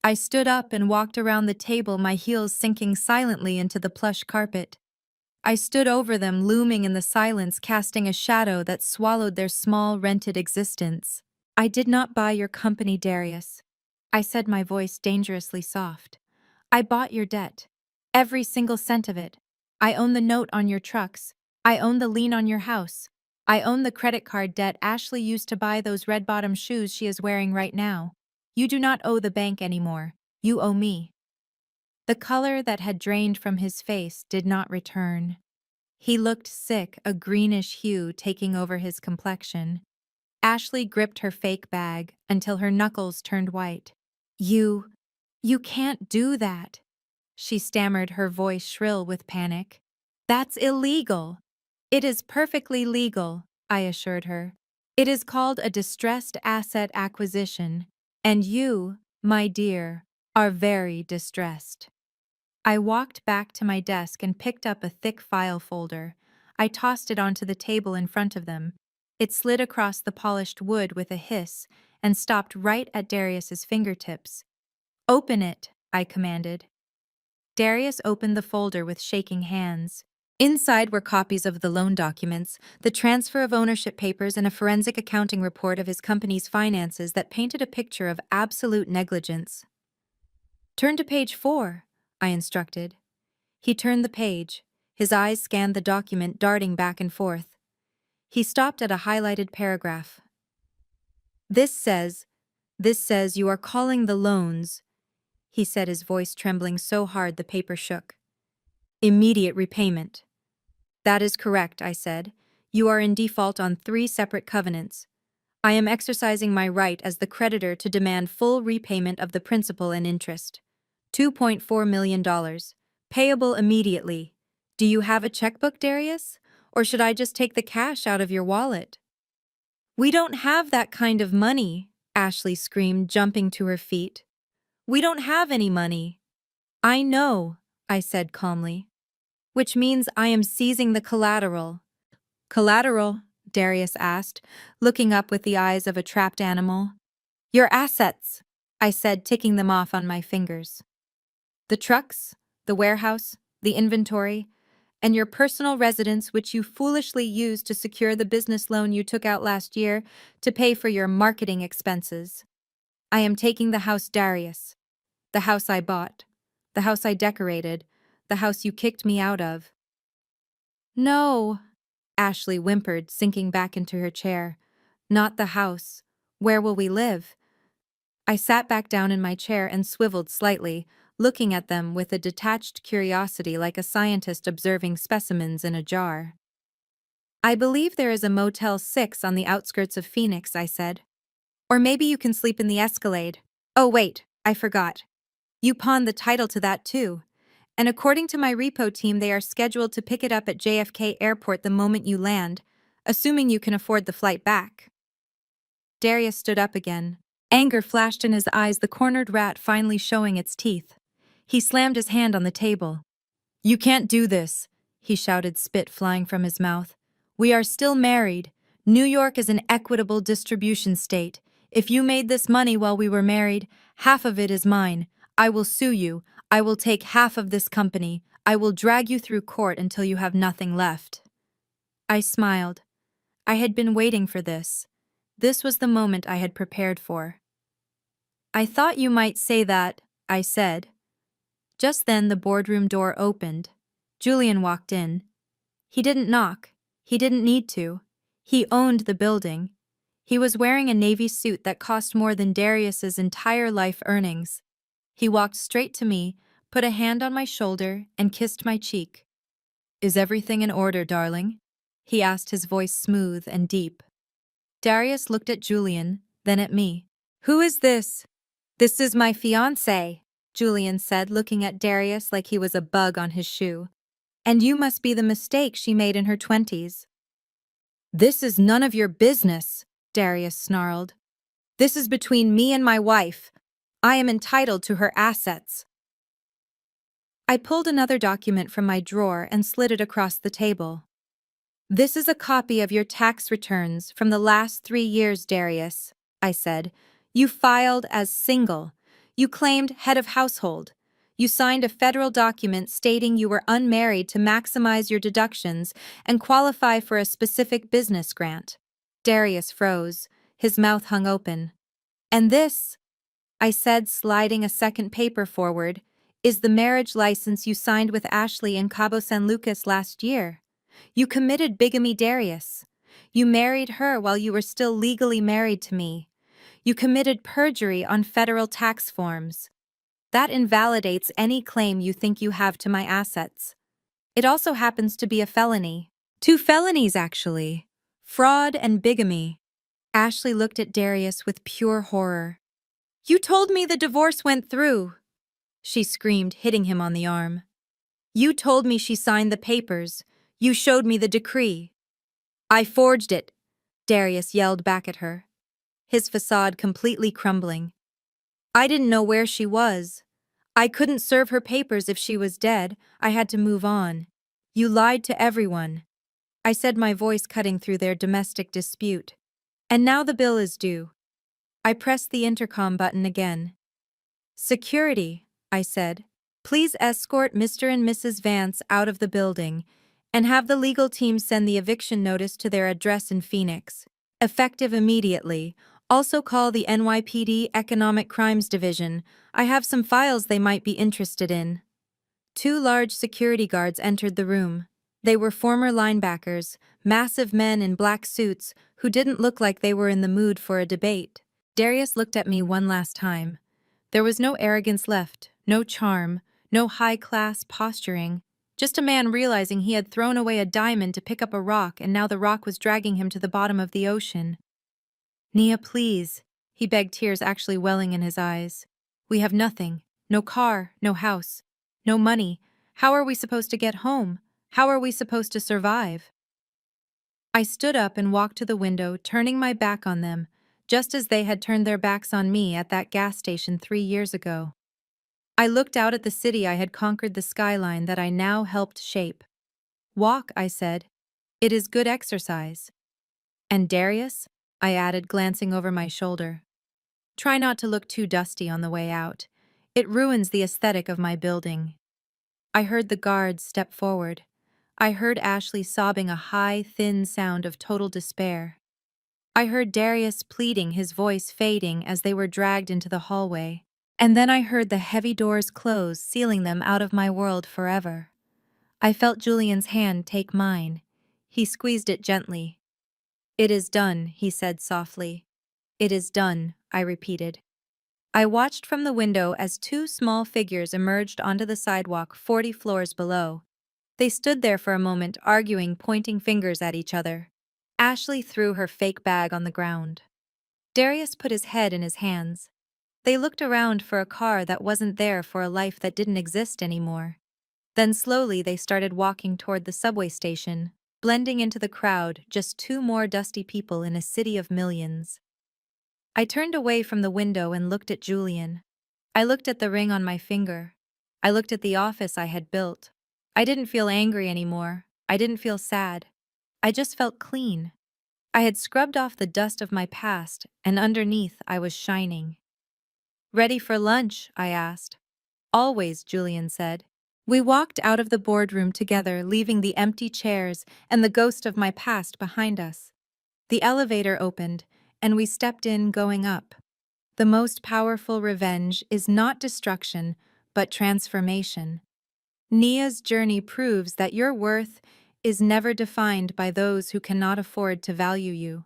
I stood up and walked around the table, my heels sinking silently into the plush carpet. I stood over them, looming in the silence, casting a shadow that swallowed their small, rented existence. I did not buy your company, Darius, I said, my voice dangerously soft. I bought your debt. Every single cent of it. I own the note on your trucks. I own the lien on your house. I own the credit card debt Ashley used to buy those red-bottom shoes she is wearing right now. You do not owe the bank anymore. You owe me. The color that had drained from his face did not return. He looked sick, a greenish hue taking over his complexion. Ashley gripped her fake bag until her knuckles turned white. You can't do that, she stammered, her voice shrill with panic. That's illegal. It is perfectly legal, I assured her. It is called a distressed asset acquisition, and you, my dear, are very distressed. I walked back to my desk and picked up a thick file folder. I tossed it onto the table in front of them. It slid across the polished wood with a hiss and stopped right at Darius's fingertips. Open it, I commanded. Darius opened the folder with shaking hands. Inside were copies of the loan documents, the transfer of ownership papers, and a forensic accounting report of his company's finances that painted a picture of absolute negligence. Turn to page 4, I instructed. He turned the page. His eyes scanned the document, darting back and forth. He stopped at a highlighted paragraph. This says you are calling the loans, he said, his voice trembling so hard the paper shook. Immediate repayment. That is correct, I said. You are in default on 3 separate covenants. I am exercising my right as the creditor to demand full repayment of the principal and interest. $2.4 million. Payable immediately. Do you have a checkbook, Darius? Or should I just take the cash out of your wallet? We don't have that kind of money, Ashley screamed, jumping to her feet. We don't have any money. I know, I said calmly. Which means I am seizing the collateral. Collateral? Darius asked, looking up with the eyes of a trapped animal. Your assets, I said, ticking them off on my fingers. The trucks, the warehouse, the inventory, and your personal residence, which you foolishly used to secure the business loan you took out last year to pay for your marketing expenses. I am taking the house, Darius. The house I bought. The house I decorated. The house you kicked me out of. No, Ashley whimpered, sinking back into her chair. Not the house. Where will we live? I sat back down in my chair and swiveled slightly, looking at them with a detached curiosity like a scientist observing specimens in a jar. I believe there is a Motel 6 on the outskirts of Phoenix, I said. Or maybe you can sleep in the Escalade. Oh wait, I forgot. You pawned the title to that too. And according to my repo team, they are scheduled to pick it up at JFK Airport the moment you land, assuming you can afford the flight back. Darius stood up again. Anger flashed in his eyes, the cornered rat finally showing its teeth. He slammed his hand on the table. You can't do this, he shouted, spit flying from his mouth. We are still married. New York is an equitable distribution state. If you made this money while we were married, half of it is mine. I will sue you. I will take half of this company. I will drag you through court until you have nothing left. I smiled. I had been waiting for this. This was the moment I had prepared for. I thought you might say that, I said. Just then the boardroom door opened. Julian walked in. He didn't knock. He didn't need to. He owned the building. He was wearing a navy suit that cost more than Darius's entire life earnings. He walked straight to me, put a hand on my shoulder, and kissed my cheek. Is everything in order, darling? He asked, his voice smooth and deep. Darius looked at Julian, then at me. Who is this? This is my fiancé, Julian said, looking at Darius like he was a bug on his shoe. And you must be the mistake she made in her 20s. This is none of your business, Darius snarled. This is between me and my wife. I am entitled to her assets. I pulled another document from my drawer and slid it across the table. This is a copy of your tax returns from the last 3 years, Darius, I said. You filed as single. You claimed head of household. You signed a federal document stating you were unmarried to maximize your deductions and qualify for a specific business grant. Darius froze. His mouth hung open. And this, I said, sliding a second paper forward, is the marriage license you signed with Ashley in Cabo San Lucas last year. You committed bigamy, Darius. You married her while you were still legally married to me. You committed perjury on federal tax forms. That invalidates any claim you think you have to my assets. It also happens to be a felony. 2 felonies, actually. Fraud and bigamy. Ashley looked at Darius with pure horror. You told me the divorce went through, she screamed, hitting him on the arm. You told me she signed the papers. You showed me the decree. I forged it, Darius yelled back at her, his facade completely crumbling. I didn't know where she was. I couldn't serve her papers if she was dead. I had to move on. You lied to everyone, I said, my voice cutting through their domestic dispute. And now the bill is due. I pressed the intercom button again. Security, I said. Please escort Mr. and Mrs. Vance out of the building and have the legal team send the eviction notice to their address in Phoenix. Effective immediately. Also call the NYPD Economic Crimes Division. I have some files they might be interested in. 2 large security guards entered the room. They were former linebackers, massive men in black suits who didn't look like they were in the mood for a debate. Darius looked at me one last time. There was no arrogance left, no charm, no high-class posturing, just a man realizing he had thrown away a diamond to pick up a rock and now the rock was dragging him to the bottom of the ocean. Nia, please, he begged, tears actually welling in his eyes. We have nothing, no car, no house, no money. How are we supposed to get home? How are we supposed to survive? I stood up and walked to the window, turning my back on them, just as they had turned their backs on me at that gas station 3 years ago. I looked out at the city I had conquered, the skyline that I now helped shape. Walk, I said. It is good exercise. And Darius? I added, glancing over my shoulder. Try not to look too dusty on the way out. It ruins the aesthetic of my building. I heard the guards step forward. I heard Ashley sobbing a high, thin sound of total despair. I heard Darius pleading, his voice fading as they were dragged into the hallway. And then I heard the heavy doors close, sealing them out of my world forever. I felt Julian's hand take mine. He squeezed it gently. It is done, he said softly. It is done, I repeated. I watched from the window as 2 small figures emerged onto the sidewalk 40 floors below. They stood there for a moment, arguing, pointing fingers at each other. Ashley threw her fake bag on the ground. Darius put his head in his hands. They looked around for a car that wasn't there, for a life that didn't exist anymore. Then slowly they started walking toward the subway station, blending into the crowd, just 2 more dusty people in a city of millions. I turned away from the window and looked at Julian. I looked at the ring on my finger. I looked at the office I had built. I didn't feel angry anymore. I didn't feel sad. I just felt clean. I had scrubbed off the dust of my past, and underneath I was shining. Ready for lunch? I asked. Always, Julian said. We walked out of the boardroom together, leaving the empty chairs and the ghost of my past behind us. The elevator opened, and we stepped in, going up. The most powerful revenge is not destruction, but transformation. Nia's journey proves that your worth is never defined by those who cannot afford to value you.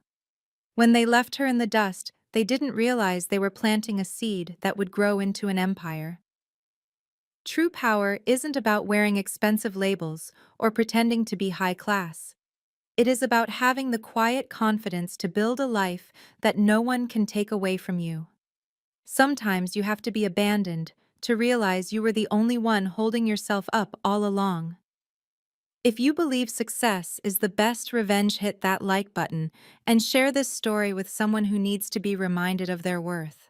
When they left her in the dust, they didn't realize they were planting a seed that would grow into an empire. True power isn't about wearing expensive labels or pretending to be high class. It is about having the quiet confidence to build a life that no one can take away from you. Sometimes you have to be abandoned to realize you were the only one holding yourself up all along. If you believe success is the best revenge, hit that like button and share this story with someone who needs to be reminded of their worth.